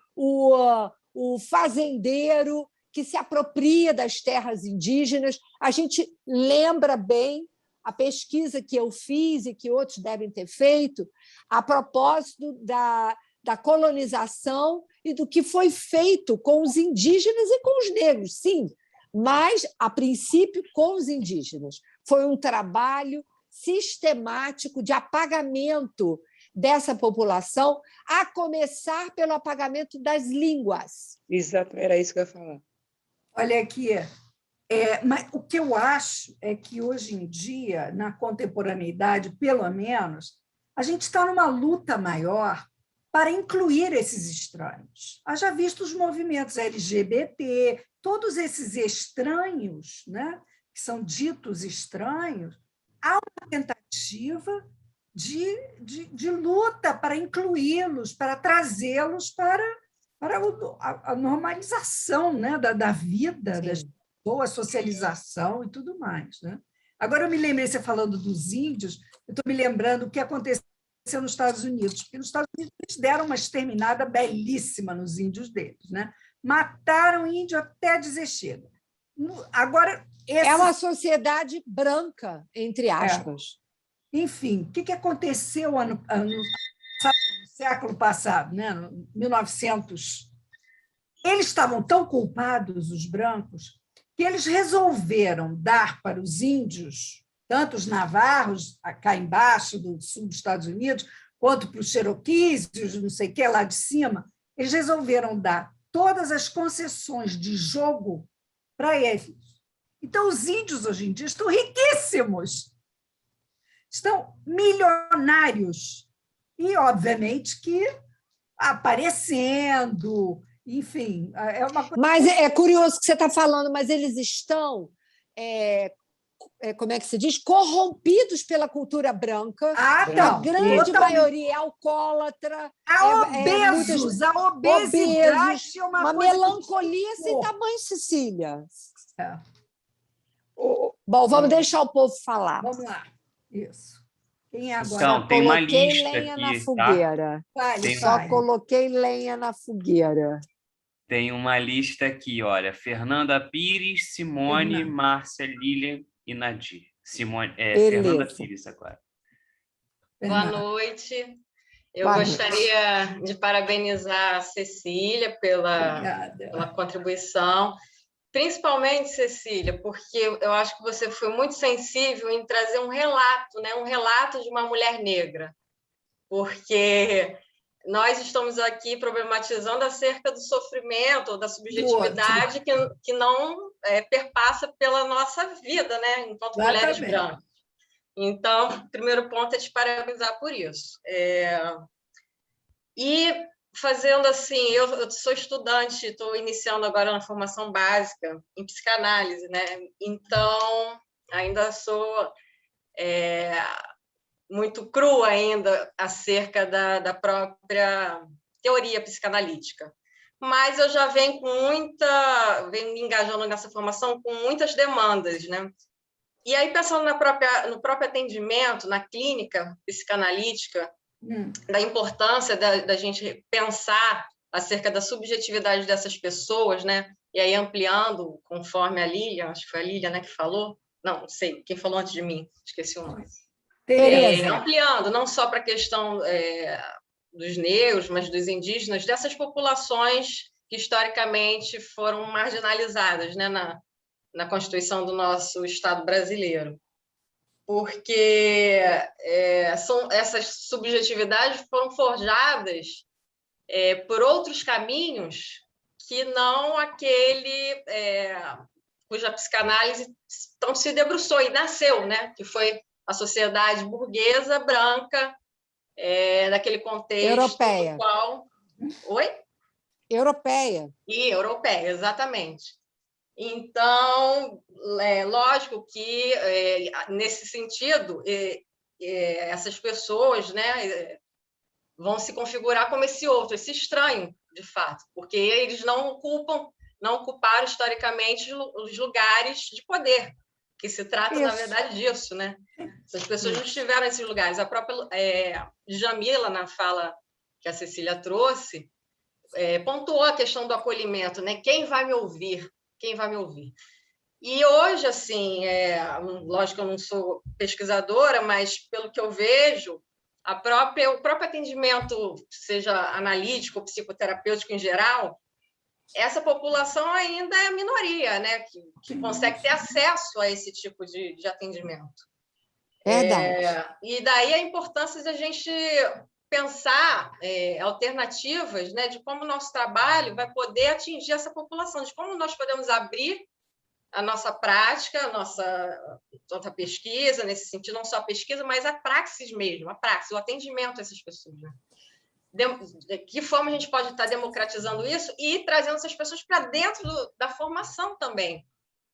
fazendeiro que se apropria das terras indígenas. A gente lembra bem a pesquisa que eu fiz e que outros devem ter feito a propósito da colonização e do que foi feito com os indígenas e com os negros, sim, mas, a princípio, com os indígenas. Foi um trabalho sistemático de apagamento dessa população, a começar pelo apagamento das línguas. Exato, era isso que eu ia falar. Olha aqui, mas o que eu acho é que, hoje em dia, na contemporaneidade, pelo menos, a gente está numa luta maior para incluir esses estranhos. Haja visto os movimentos LGBT, todos esses estranhos, né, que são ditos estranhos, há uma tentativa de luta para incluí-los, para trazê-los para a normalização, né, da vida, das pessoas, socialização e tudo mais. Né? Agora, eu me lembrei, você falando dos índios, eu estou me lembrando o que aconteceu nos Estados Unidos, porque nos Estados Unidos eles deram uma exterminada belíssima nos índios deles. Né? Mataram índio até dizer chega. Agora, é uma sociedade branca, entre aspas. Enfim, o que aconteceu no século passado, né? 1900? Eles estavam tão culpados, os brancos, que eles resolveram dar para os índios, tanto os navarros, cá embaixo, do sul dos Estados Unidos, quanto para os cherokees, os não sei o que, lá de cima, eles resolveram dar todas as concessões de jogo para eles. Então, os índios, hoje em dia, estão riquíssimos, estão milionários, e, obviamente, que aparecendo, enfim, é uma coisa... Mas é curioso que você está falando, mas eles estão, como é que se diz, corrompidos pela cultura branca. A grande maioria é alcoólatra. Obesos, a obesidade é uma melancolia sem tamanho, Cecília. Bom, vamos deixar o povo falar. Vamos lá. Isso. Quem é agora? Então, tem uma Coloquei lista lenha aqui, na fogueira. Tá? Só coloquei lenha na fogueira. Tem uma lista aqui, olha. Fernanda Pires, Simone, Márcia, Lilian e Nadir. Fernanda Pires agora. Boa noite. Eu gostaria de parabenizar a Cecília pela contribuição. Principalmente, Cecília, porque eu acho que você foi muito sensível em trazer um relato, né? Um relato de uma mulher negra, porque nós estamos aqui problematizando acerca do sofrimento ou da subjetividade que não perpassa pela nossa vida, né? Enquanto mulheres brancas. Então, o primeiro ponto é te parabenizar por isso. E fazendo assim, eu sou estudante, estou iniciando agora na formação básica em psicanálise, né? Então, ainda sou muito crua ainda acerca da própria teoria psicanalítica. Mas eu já venho venho me engajando nessa formação com muitas demandas, né? E aí, pensando no próprio atendimento, na clínica psicanalítica, da importância da gente pensar acerca da subjetividade dessas pessoas, né? E aí ampliando, conforme a Lilian, acho que foi a Lilian, né, que falou, não sei, quem falou antes de mim, esqueci o nome. Ampliando, não só para a questão dos negros, mas dos indígenas, dessas populações que historicamente foram marginalizadas, né, na Constituição do nosso Estado brasileiro. Porque essas subjetividades foram forjadas por outros caminhos que não aquele cuja psicanálise tanto se debruçou e nasceu, né? Que foi a sociedade burguesa, branca, daquele contexto europeia. no qual... Oi? Europeia. E europeia, exatamente. Então, lógico que, nesse sentido, essas pessoas, né, vão se configurar como esse outro, esse estranho, de fato, porque eles não ocuparam historicamente os lugares de poder, que se trata, na verdade, disso, né? Essas pessoas não estiveram nesses lugares. A própria Djamila, na fala que a Cecília trouxe, pontuou a questão do acolhimento, né? Quem vai me ouvir? Quem vai me ouvir? E hoje, assim, lógico que eu não sou pesquisadora, mas pelo que eu vejo, o próprio atendimento, seja analítico ou psicoterapêutico em geral, essa população ainda é minoria, né? Que consegue ter acesso a esse tipo de atendimento. E daí a importância de a gente pensar alternativas, né, de como o nosso trabalho vai poder atingir essa população, de como nós podemos abrir a nossa prática, a nossa pesquisa, nesse sentido, não só a pesquisa, mas a praxis mesmo, o atendimento a essas pessoas. Né? de que forma a gente pode estar democratizando isso e trazendo essas pessoas para dentro da formação também.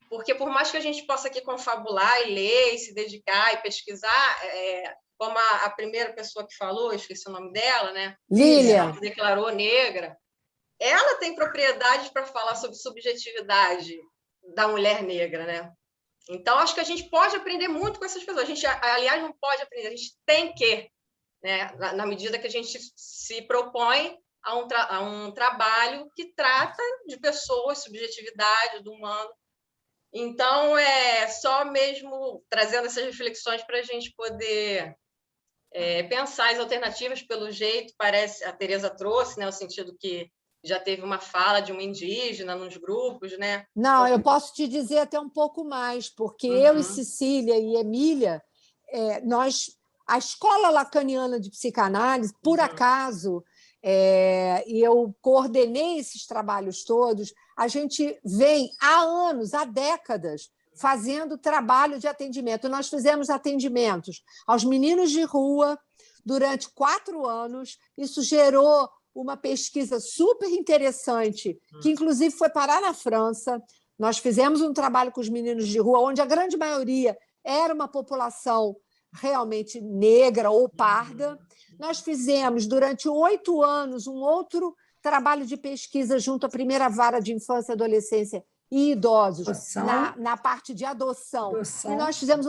Porque, por mais que a gente possa aqui confabular e ler, e se dedicar e pesquisar, como a primeira pessoa que falou, eu esqueci o nome dela, né? Lília. Que declarou negra, ela tem propriedade para falar sobre subjetividade da mulher negra, né? Então, acho que a gente pode aprender muito com essas pessoas. A gente, aliás, não pode aprender, a gente tem que, né? Na medida que a gente se propõe a um trabalho que trata de pessoas, subjetividade, do humano. Então, é só mesmo trazendo essas reflexões para a gente poder pensar as alternativas. Pelo jeito, parece, a Tereza trouxe, né, o sentido que já teve uma fala de uma indígena nos grupos, né? Não, eu posso te dizer até um pouco mais, porque eu e Cecília e Emília, a Escola Lacaniana de Psicanálise, por acaso, e eu coordenei esses trabalhos todos, a gente vem há anos, há décadas, fazendo trabalho de atendimento. Nós fizemos atendimentos aos meninos de rua durante 4 anos, isso gerou uma pesquisa super interessante, que inclusive foi parar na França. Nós fizemos um trabalho com os meninos de rua, onde a grande maioria era uma população realmente negra ou parda. Nós fizemos, durante 8 anos, um outro trabalho de pesquisa junto à primeira vara de infância, adolescência e idosos, na parte de adoção. E nós fizemos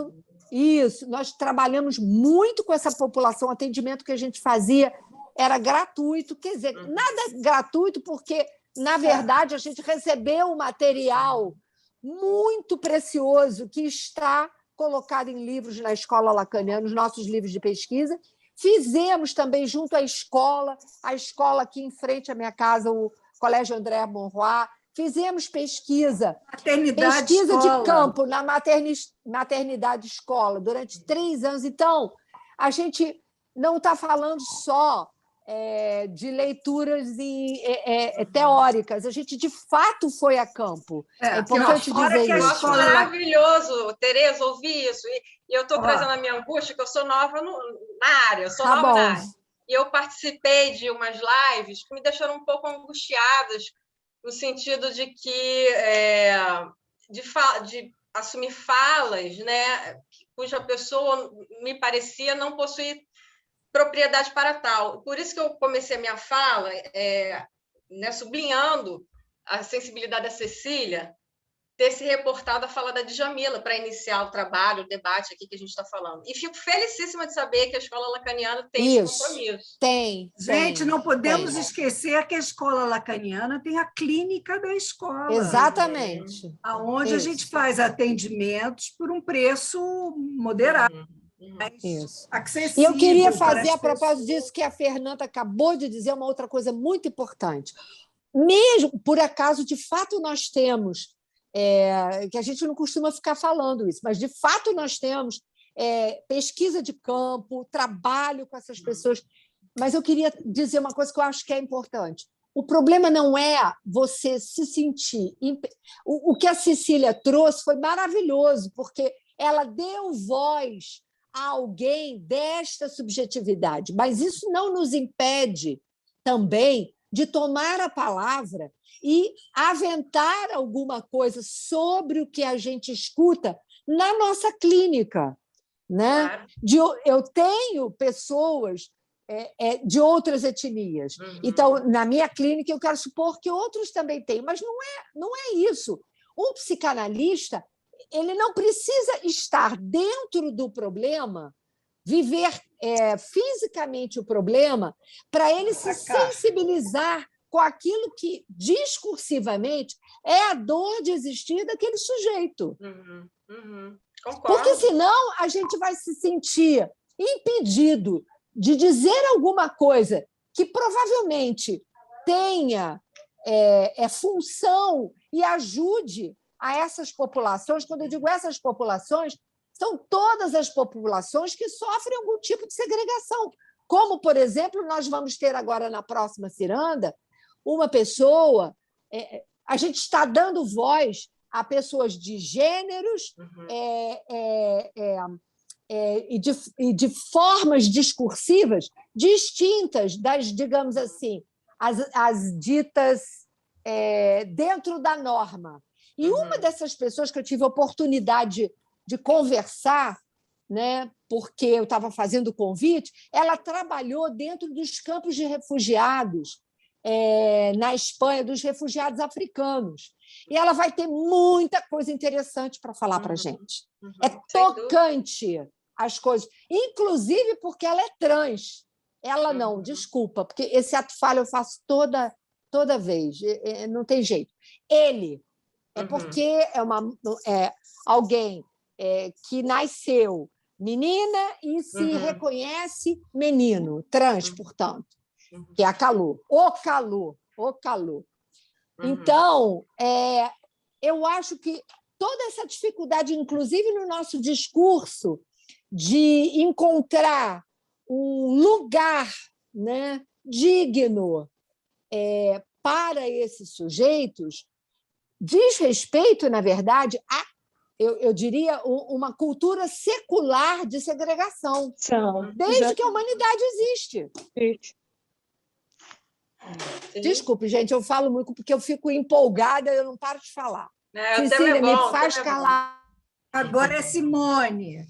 isso, nós trabalhamos muito com essa população, o atendimento que a gente fazia era gratuito, quer dizer, nada gratuito, porque, na verdade, a gente recebeu um material muito precioso que está colocado em livros na Escola Lacaniana, nos nossos livros de pesquisa. Fizemos também junto à escola, a escola aqui em frente à minha casa, o Colégio André Monroy, fizemos pesquisa de campo na maternidade escola durante 3 anos. Então, a gente não está falando só de leituras teóricas, a gente de fato foi a campo. É importante dizer isso. Eu acho maravilhoso, Tereza, ouvir isso. E eu estou trazendo a minha angústia, que eu sou nova na área, eu sou nova na área. E eu participei de umas lives que me deixaram um pouco angustiadas, no sentido de que de assumir falas, né, cuja pessoa me parecia não possuir propriedade para tal. Por isso que eu comecei a minha fala sublinhando a sensibilidade da Cecília ter se reportado a fala da Djamila para iniciar o trabalho, o debate aqui que a gente está falando. E fico felicíssima de saber que a Escola Lacaniana tem esse compromisso. Gente, não podemos esquecer que a Escola Lacaniana tem a clínica da escola. Exatamente. Onde a gente faz atendimentos por um preço moderado. E eu queria fazer, a propósito disso que a Fernanda acabou de dizer, uma outra coisa muito importante. Mesmo, por acaso, de fato, nós temos, que a gente não costuma ficar falando isso, mas, de fato, nós temos pesquisa de campo, trabalho com essas pessoas. Mas eu queria dizer uma coisa que eu acho que é importante. O problema não é você se sentir... O que a Cecília trouxe foi maravilhoso, porque ela deu voz a alguém desta subjetividade, mas isso não nos impede também de tomar a palavra e aventar alguma coisa sobre o que a gente escuta na nossa clínica, né? Claro. Eu tenho pessoas de outras etnias, então, na minha clínica, eu quero supor que outros também têm, mas não é isso. Um psicanalista ele não precisa estar dentro do problema, viver fisicamente o problema, para ele se sensibilizar com aquilo que, discursivamente, é a dor de existir daquele sujeito. Concordo. Porque, senão, a gente vai se sentir impedido de dizer alguma coisa que provavelmente tenha função e ajude a essas populações. Quando eu digo essas populações, são todas as populações que sofrem algum tipo de segregação. Como, por exemplo, nós vamos ter agora na próxima ciranda uma pessoa... a gente está dando voz a pessoas de gêneros e de formas discursivas distintas das, digamos assim, as ditas dentro da norma. E uma dessas pessoas que eu tive a oportunidade de conversar, né, porque eu estava fazendo o convite, ela trabalhou dentro dos campos de refugiados na Espanha, dos refugiados africanos. E ela vai ter muita coisa interessante para falar para a gente. É tocante as coisas, inclusive porque ela é trans. Ela não, desculpa, porque esse ato falho eu faço toda vez, não tem jeito. Ele é porque é alguém que nasceu menina e se reconhece menino, trans, portanto, que é a Calu. O Calu. Então, eu acho que toda essa dificuldade, inclusive no nosso discurso, de encontrar um lugar, né, digno para esses sujeitos, diz respeito, na verdade, a, eu diria, uma cultura secular de segregação, desde que a humanidade existe. Desculpe, gente, eu falo muito porque eu fico empolgada, eu não paro de falar. Cecília, me faz calar. Agora é Simone.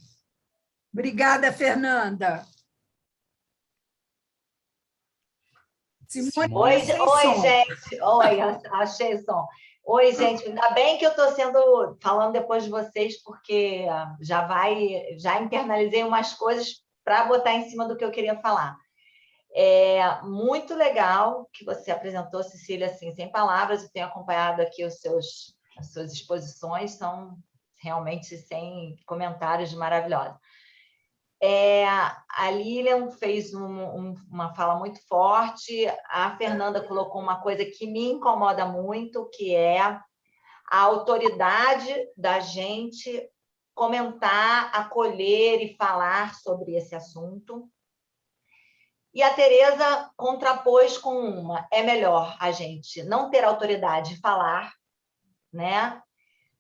Obrigada, Fernanda. Simone. Oi, gente. Oi, achei som. Oi, gente. Ainda bem que eu estou falando depois de vocês, porque já internalizei umas coisas para botar em cima do que eu queria falar. É muito legal que você apresentou, Cecília, assim, sem palavras. Eu tenho acompanhado aqui as suas exposições, são realmente sem comentários, maravilhosas. A Lilian fez uma fala muito forte, a Fernanda colocou uma coisa que me incomoda muito, que é a autoridade da gente comentar, acolher e falar sobre esse assunto. E a Tereza contrapôs com é melhor a gente não ter autoridade de falar, né,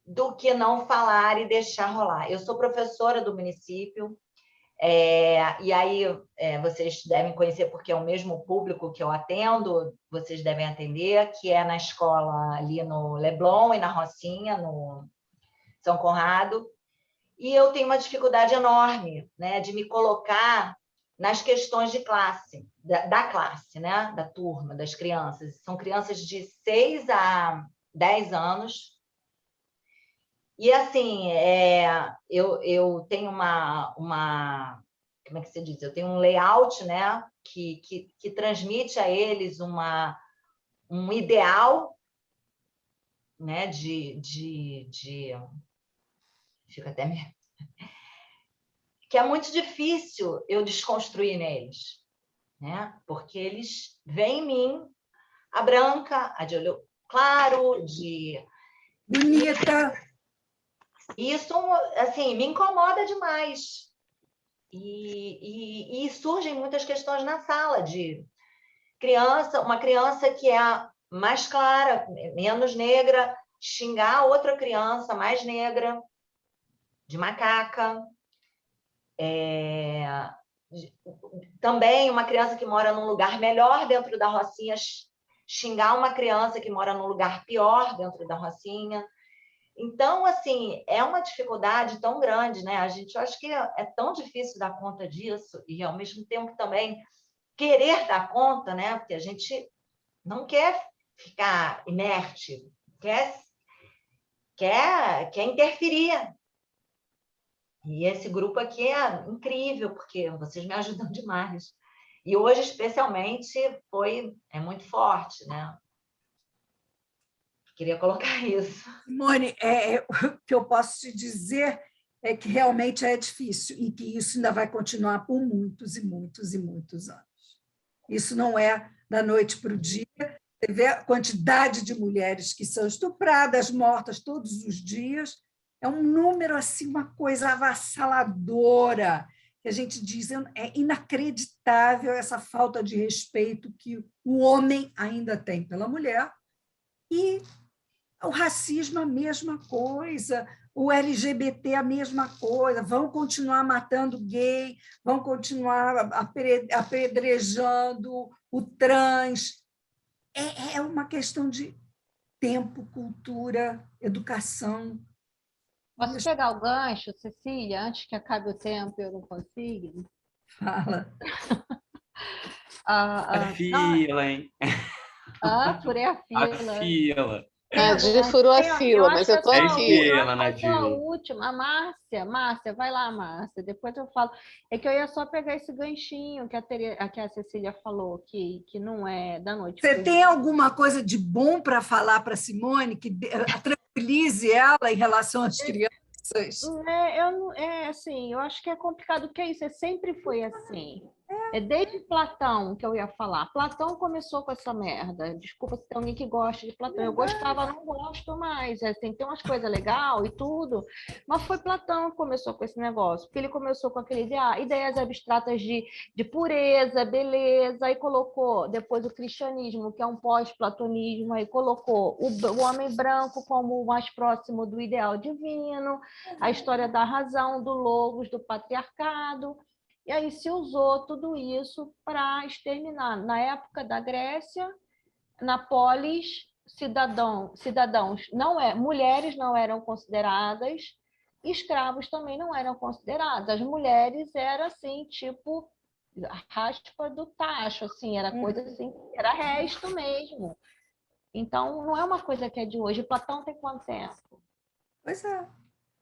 do que não falar e deixar rolar. Eu sou professora do município, e aí vocês devem conhecer, porque é o mesmo público que eu atendo, vocês devem atender, que é na escola ali no Leblon e na Rocinha, no São Conrado, e eu tenho uma dificuldade enorme, né, de me colocar nas questões de classe, da classe, né, da turma, das crianças. São crianças de 6 a 10 anos, e, assim, eu tenho como é que se diz? Eu tenho um layout, né, que transmite a eles um ideal, né, fica até meio... que é muito difícil eu desconstruir neles, né, porque eles veem em mim a branca, a de olho claro, de... bonita. Isso, assim, me incomoda demais. E surgem muitas questões na sala de uma criança que é mais clara, menos negra, xingar outra criança mais negra, de macaca. Também uma criança que mora num lugar melhor dentro da Rocinha, xingar uma criança que mora num lugar pior dentro da Rocinha. Então, assim, é uma dificuldade tão grande, né? Eu acho que é tão difícil dar conta disso e, ao mesmo tempo, também querer dar conta, né? Porque a gente não quer ficar inerte, quer interferir. E esse grupo aqui é incrível, porque vocês me ajudam demais. E hoje, especialmente, é muito forte, né? Queria colocar isso. Simone, o que eu posso te dizer é que realmente é difícil e que isso ainda vai continuar por muitos e muitos e muitos anos. Isso não é da noite para o dia. Você vê a quantidade de mulheres que são estupradas, mortas todos os dias. É um número, assim, uma coisa avassaladora, que a gente diz, é inacreditável essa falta de respeito que o homem ainda tem pela mulher. E o racismo, a mesma coisa, o LGBT a mesma coisa, vão continuar matando gay, vão continuar apedrejando o trans. É uma questão de tempo, cultura, educação. Posso pegar o gancho, Cecília, antes que acabe o tempo e eu não consiga? Fala. A fila, hein? Furei a fila. A fila. Nadir furou a fila, mas eu estou aqui. A última, a Márcia, vai lá, Márcia, depois eu falo. É que eu ia só pegar esse ganchinho que a Cecília falou, que não é da noite. Você tem alguma coisa de bom para falar para a Simone, que tranquilize ela em relação às crianças? Assim, eu acho que é complicado, porque isso sempre foi assim. É desde Platão que eu ia falar. Platão começou com essa merda. Desculpa se tem alguém que gosta de Platão. Eu gostava, não gosto mais. Assim, tem umas coisas legais e tudo, mas foi Platão que começou com esse negócio, porque ele começou com aquele ideias abstratas de pureza, beleza, aí colocou depois o cristianismo, que é um pós-platonismo, aí colocou o homem branco como o mais próximo do ideal divino, a história da razão, do logos, do patriarcado. E aí se usou tudo isso para exterminar. Na época da Grécia, na polis, cidadãos mulheres não eram consideradas, escravos também não eram considerados. As mulheres eram assim, tipo raspa do tacho, assim, era coisa assim, era resto mesmo. Então, não é uma coisa que é de hoje. Platão tem quanto tempo? Pois é.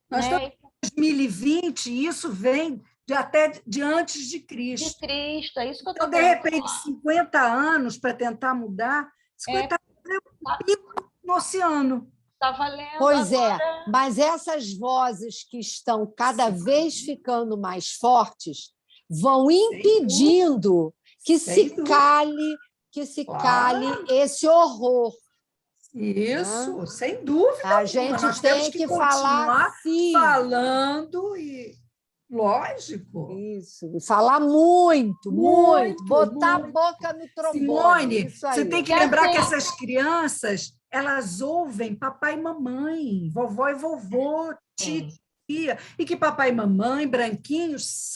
Nós estamos em 2020 e isso vem até de antes de Cristo. De Cristo, é isso que eu estou falando. Então, de repente, 50 anos para tentar mudar, 50 anos é um pico no oceano. Está valendo. Pois agora... é, mas essas vozes que estão cada vez ficando mais fortes vão impedindo que se cale esse horror. Isso, sem dúvida. A gente tem que falar falando e lógico. Isso, falar muito, botar a boca no trombone. Simone, você tem que lembrar que essas crianças, elas ouvem papai e mamãe, vovó e vovô, tia, e que papai e mamãe, branquinhos,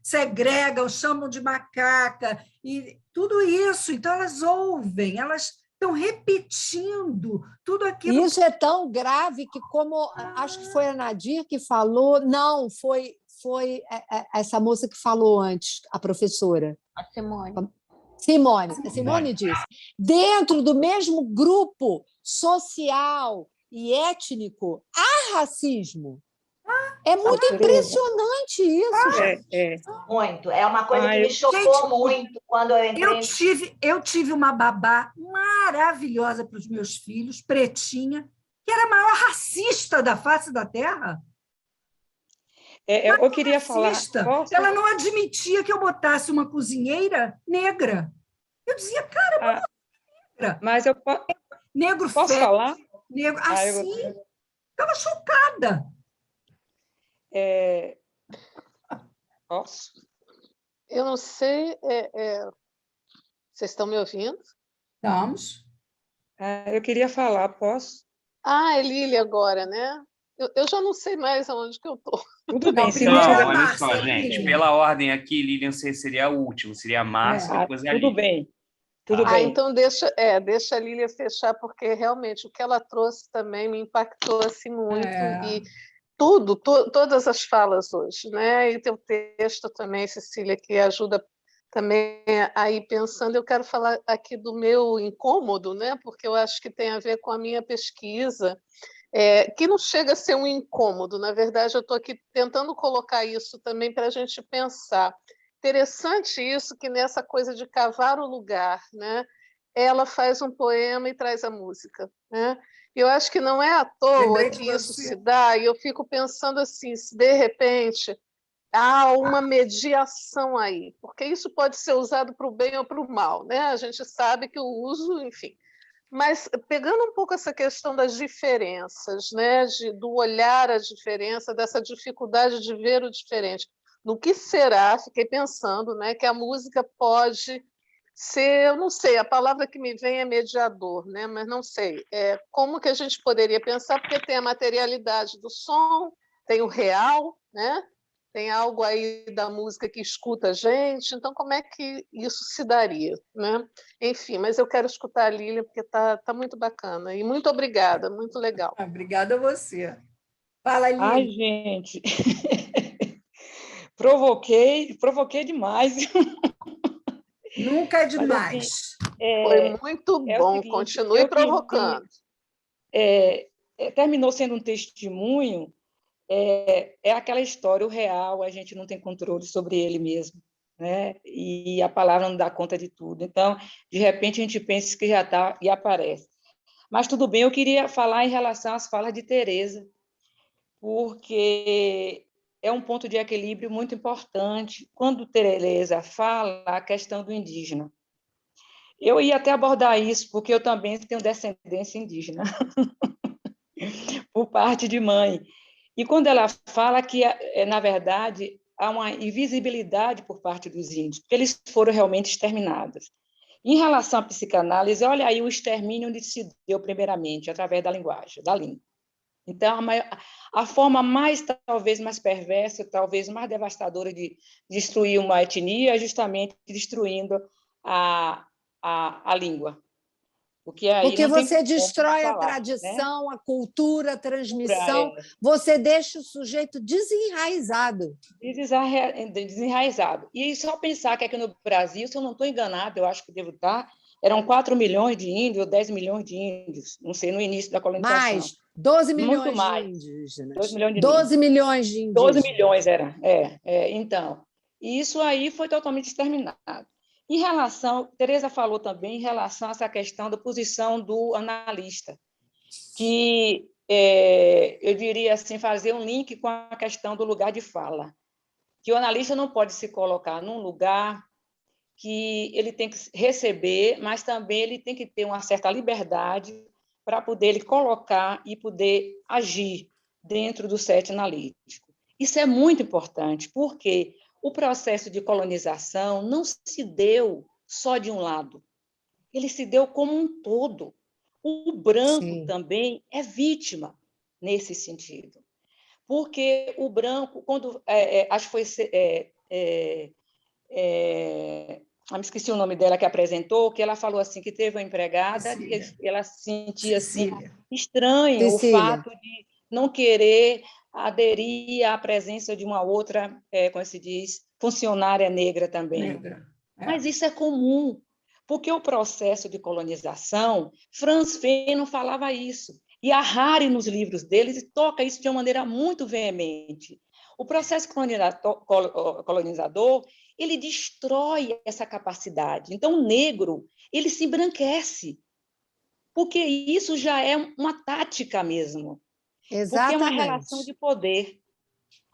segregam, chamam de macaca, e tudo isso. Então, elas ouvem, elas estão repetindo tudo aquilo. Isso é tão grave que, como acho que foi a Nadir que falou, não, foi essa moça que falou antes, a professora. A Simone. Simone disse, dentro do mesmo grupo social e étnico, há racismo. É muito impressionante isso. Muito. É uma coisa que me chocou muito quando eu entrei. Eu tive uma babá maravilhosa para os meus filhos, pretinha, que era a maior racista da face da Terra. Eu queria falar... Ela não admitia que eu botasse uma cozinheira negra. Eu dizia, cara, negra. Mas eu negro posso falar? Negro, assim, estava chocada. Posso? Eu não sei... Vocês estão me ouvindo? Estamos. Eu queria falar, posso? É Lília agora, né? Eu já não sei mais aonde que eu estou. Tudo bem. Olha só, gente. Pela ordem aqui, Lilian seria a última. Seria a Márcia, depois a Lília. Tudo bem. Tudo bem. Então deixa a Lília fechar, porque realmente o que ela trouxe também me impactou assim, muito. E todas as falas hoje, né? E teu texto também, Cecília, que ajuda também a ir pensando. Eu quero falar aqui do meu incômodo, né? Porque eu acho que tem a ver com a minha pesquisa, que não chega a ser um incômodo. Na verdade, eu estou aqui tentando colocar isso também para a gente pensar. Interessante isso, que nessa coisa de cavar o lugar, né? Ela faz um poema e traz a música, né? Eu acho que não é à toa que isso se dá, e eu fico pensando assim, se de repente há uma mediação aí, porque isso pode ser usado para o bem ou para o mal, né? A gente sabe que o uso, enfim. Mas pegando um pouco essa questão das diferenças, né? Do olhar à diferença, dessa dificuldade de ver o diferente, no que será, fiquei pensando, né? Que a música pode eu não sei, a palavra que me vem é mediador, né? Mas não sei. Como que a gente poderia pensar, porque tem a materialidade do som, tem o real, né? Tem algo aí da música que escuta a gente, então como é que isso se daria, né? Enfim, mas eu quero escutar a Lília, porque tá muito bacana. E muito obrigada, muito legal. Obrigada a você. Fala, Ai, Lília. gente, provoquei demais. Nunca é Mas, assim, demais. Foi muito é o bom, seguinte, continue provocando. terminou sendo um testemunho, é aquela história, o real, a gente não tem controle sobre ele mesmo, né? E a palavra não dá conta de tudo. Então, de repente, a gente pensa que já está e aparece. Mas tudo bem, eu queria falar em relação às falas de Teresa, porque é um ponto de equilíbrio muito importante. Quando Teresa fala a questão do indígena, eu ia até abordar isso, porque eu também tenho descendência indígena, por parte de mãe. E quando ela fala que, na verdade, há uma invisibilidade por parte dos índios, porque eles foram realmente exterminados. Em relação à psicanálise, olha aí o extermínio onde se deu primeiramente, através da linguagem, da língua. Então, a forma talvez mais perversa, talvez mais devastadora de destruir uma etnia é justamente destruindo a língua. Porque aí Porque não tem você como destrói a falar, né? tradição, a cultura, a transmissão, você deixa o sujeito desenraizado. Desenraizado. E só pensar que aqui no Brasil, se eu não estou enganada, eu acho que devo estar, eram 4 milhões de índios ou 10 milhões de índios, não sei, no início da colonização. Mais, 12 milhões Muito mais. de indígenas. 2 milhões de 12 milhões de indígenas. 12 milhões era, então. E isso aí foi totalmente exterminado. Em relação, Teresa falou também em relação a essa questão da posição do analista, que eu diria assim, fazer um link com a questão do lugar de fala, que o analista não pode se colocar num lugar que ele tem que receber, mas também ele tem que ter uma certa liberdade para poder ele colocar e poder agir dentro do set analítico. Isso é muito importante, porque o processo de colonização não se deu só de um lado, ele se deu como um todo. O branco Sim. também é vítima nesse sentido, porque o branco, quando acho que foi me esqueci o nome dela que apresentou, que ela falou assim que teve uma empregada Cecília. que ela sentia assim, Cecília. estranho Cecília. o fato de não querer aderir à presença de uma outra, como se diz, funcionária negra também. Negra. Mas isso é comum, porque o processo de colonização, Franz Fanon falava isso, e a Harari, nos livros deles, toca isso de uma maneira muito veemente. O processo colonizador, ele destrói essa capacidade. Então, o negro, ele se embranquece, porque isso já é uma tática mesmo. Exatamente. Porque é uma relação de poder.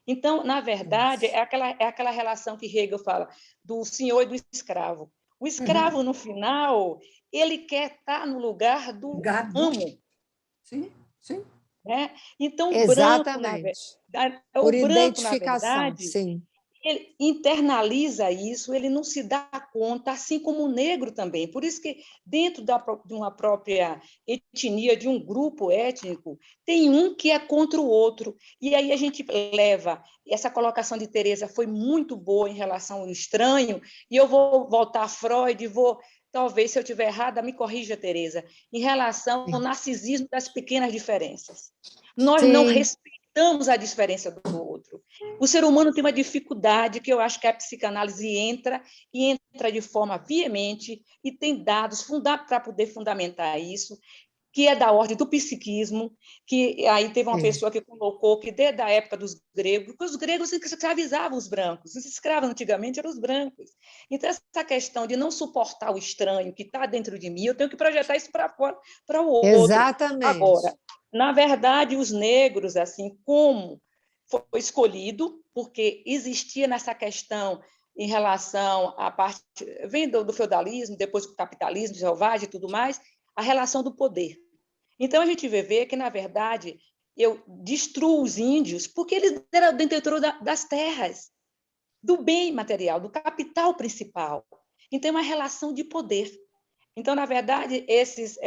Então, na verdade, é aquela relação que Hegel fala do senhor e do escravo. O escravo, no final, ele quer estar no lugar do amo. Sim, sim. Né? Então, Exatamente. o branco, na identificação, verdade, sim. ele internaliza isso, ele não se dá conta, assim como o negro também. Por isso que, dentro de uma própria etnia, de um grupo étnico, tem um que é contra o outro. E aí a gente leva, essa colocação de Teresa foi muito boa em relação ao estranho, e eu vou voltar a Freud, talvez, se eu estiver errada, me corrija, Teresa, em relação ao narcisismo das pequenas diferenças. Nós não respeitamos a diferença do outro. O ser humano tem uma dificuldade que eu acho que a psicanálise entra de forma veemente e tem dados para poder fundamentar isso, que é da ordem do psiquismo, que aí teve uma pessoa que colocou que desde a época dos gregos, porque os gregos escravizavam os brancos, os escravos antigamente eram os brancos. Então, essa questão de não suportar o estranho que está dentro de mim, eu tenho que projetar isso para fora, para o outro. Exatamente. Agora, na verdade, os negros, assim como foi escolhido, porque existia nessa questão em relação à parte, vem do feudalismo, depois do capitalismo selvagem e tudo mais, a relação do poder. Então, a gente vê que, na verdade, eu destruo os índios porque eles eram detentores das terras, do bem material, do capital principal. Então, é uma relação de poder. Então, na verdade, essas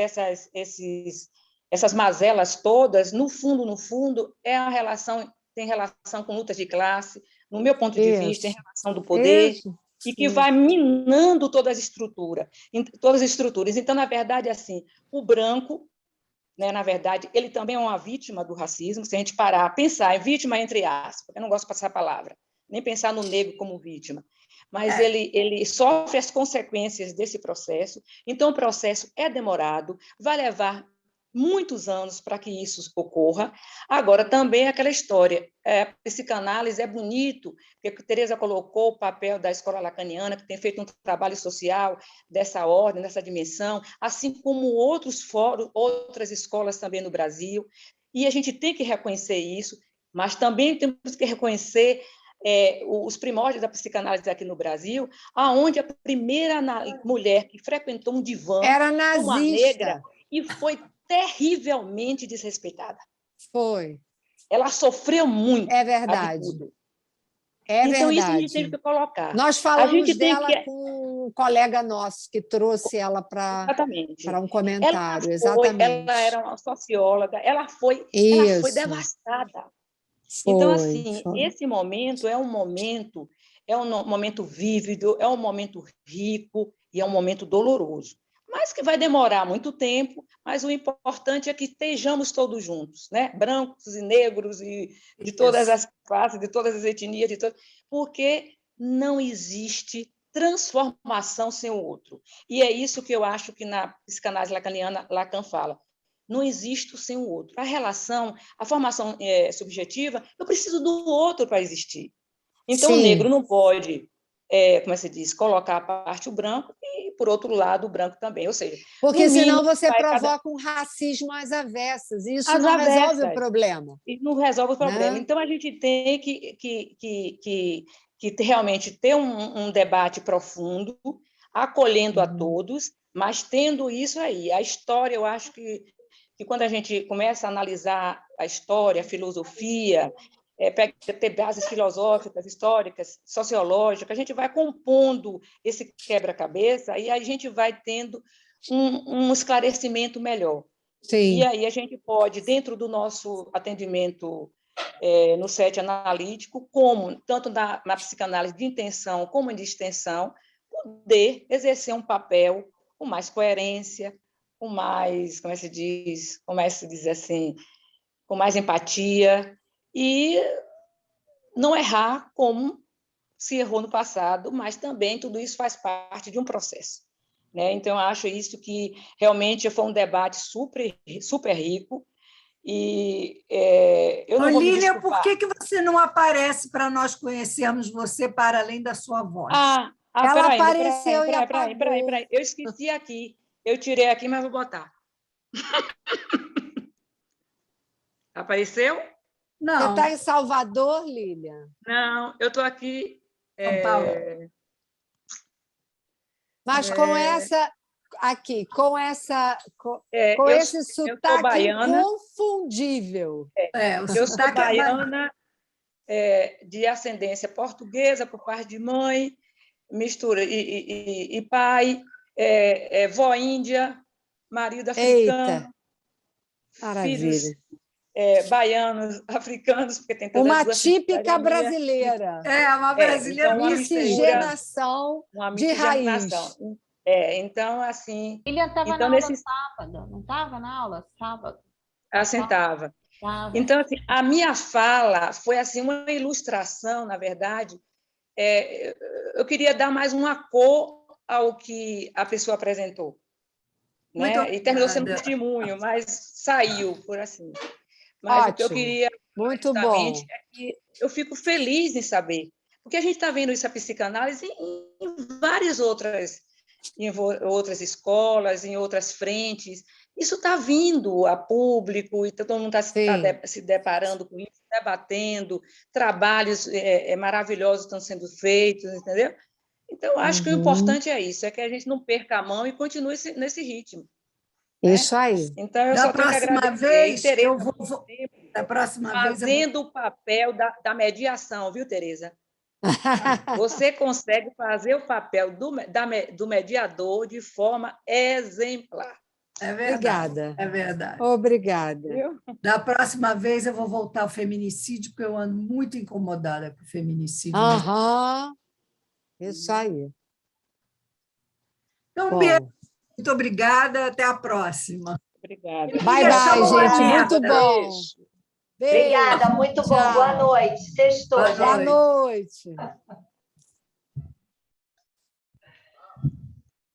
mazelas todas, no fundo, tem relação com lutas de classe, no meu ponto de vista, tem relação do poder, e que vai minando todas as estruturas. Então, na verdade, assim, o branco, né, na verdade, ele também é uma vítima do racismo, se a gente parar, pensar em vítima entre aspas, eu não gosto de passar a palavra, nem pensar no negro como vítima, mas ele sofre as consequências desse processo, então o processo é demorado, vai levar muitos anos para que isso ocorra. Agora, também aquela história, a psicanálise é bonito, porque a Teresa colocou o papel da escola lacaniana, que tem feito um trabalho social dessa ordem, dessa dimensão, assim como outros fóruns, outras escolas também no Brasil, e a gente tem que reconhecer isso, mas também temos que reconhecer os primórdios da psicanálise aqui no Brasil, aonde a primeira mulher que frequentou um divã era uma nazista. negra e foi terrivelmente desrespeitada. Foi. Ela sofreu muito. É verdade. Então, verdade. isso a gente tem que colocar. Nós falamos dela com um colega nosso que trouxe ela para um comentário. Exatamente. Ela era uma socióloga, ela foi devastada. Então, assim, esse momento é um momento vívido, é um momento rico e é um momento doloroso, mas que vai demorar muito tempo, mas o importante é que estejamos todos juntos, né? Brancos e negros, e de todas as classes, de todas as etnias, porque não existe transformação sem o outro. E é isso que eu acho que na psicanálise lacaniana, Lacan fala. Não existe sem o outro. A formação subjetiva, eu preciso do outro para existir. Então, o negro não pode, como se diz, colocar a parte o branco e, por outro lado, o branco também. Ou seja, porque senão você provoca um racismo às avessas. E isso não resolve o problema. E não resolve o problema. Né? Então, a gente tem que realmente ter um debate profundo, acolhendo a todos, mas tendo isso aí. A história, eu acho que quando a gente começa a analisar a história, a filosofia, ter bases filosóficas, históricas, sociológicas, a gente vai compondo esse quebra-cabeça e a gente vai tendo um esclarecimento melhor. Sim. E aí a gente pode, dentro do nosso atendimento no set analítico, tanto na psicanálise de intenção como de extensão, poder exercer um papel com mais coerência, com mais, como se diz assim, com mais empatia, e não errar como se errou no passado, mas também tudo isso faz parte de um processo. Né? Então, eu acho isso que realmente foi um debate super rico, e eu não vou me Lília, desculpar. por que você não aparece para nós conhecermos você para além da sua voz? Ela apareceu e apagou. Peraí, eu esqueci aqui. Eu tirei aqui, mas vou botar. Apareceu? Não. Você está em Salvador, Lília? Não, eu estou aqui... São Paulo. Mas com essa... Aqui, com esse sotaque inconfundível. Eu sou baiana, de ascendência portuguesa, por parte de mãe, mistura e pai... vó índia, marido africano, filhos baianos, africanos, porque tem uma típica brasileira. Uma brasileira. Uma miscigenação de raiz. Então, assim... Ele estava na aula sábado, não estava na aula sábado? Estava. Então, assim, a minha fala foi assim, uma ilustração, na verdade. Eu queria dar mais uma cor ao que a pessoa apresentou. Né? E terminou sendo testemunho, mas saiu, por assim. Mas ótimo. O que eu queria... Muito bom. É que eu fico feliz em saber, porque a gente está vendo isso, a psicanálise, em várias outras escolas, em outras frentes. Isso está vindo a público, e todo mundo está se deparando com isso, debatendo, trabalhos maravilhosos estão sendo feitos, entendeu? Então, acho que o importante é isso, é que a gente não perca a mão e continue nesse ritmo. Isso aí. Então, eu só tenho que agradecer. Da próxima vez, fazendo o papel da mediação, viu, Teresa? Você consegue fazer o papel do mediador de forma exemplar. É verdade. Obrigada. É verdade. Obrigada. Da próxima vez eu vou voltar ao feminicídio, porque eu ando muito incomodada com o feminicídio. Aham, isso aí. Então, Bom. beijo. Muito obrigada. Até a próxima. Obrigada. Bye, bye, gente. Muito bom. Beijo. Obrigada, muito bom. Tchau. Boa noite. Sextou, Boa gente. Boa noite.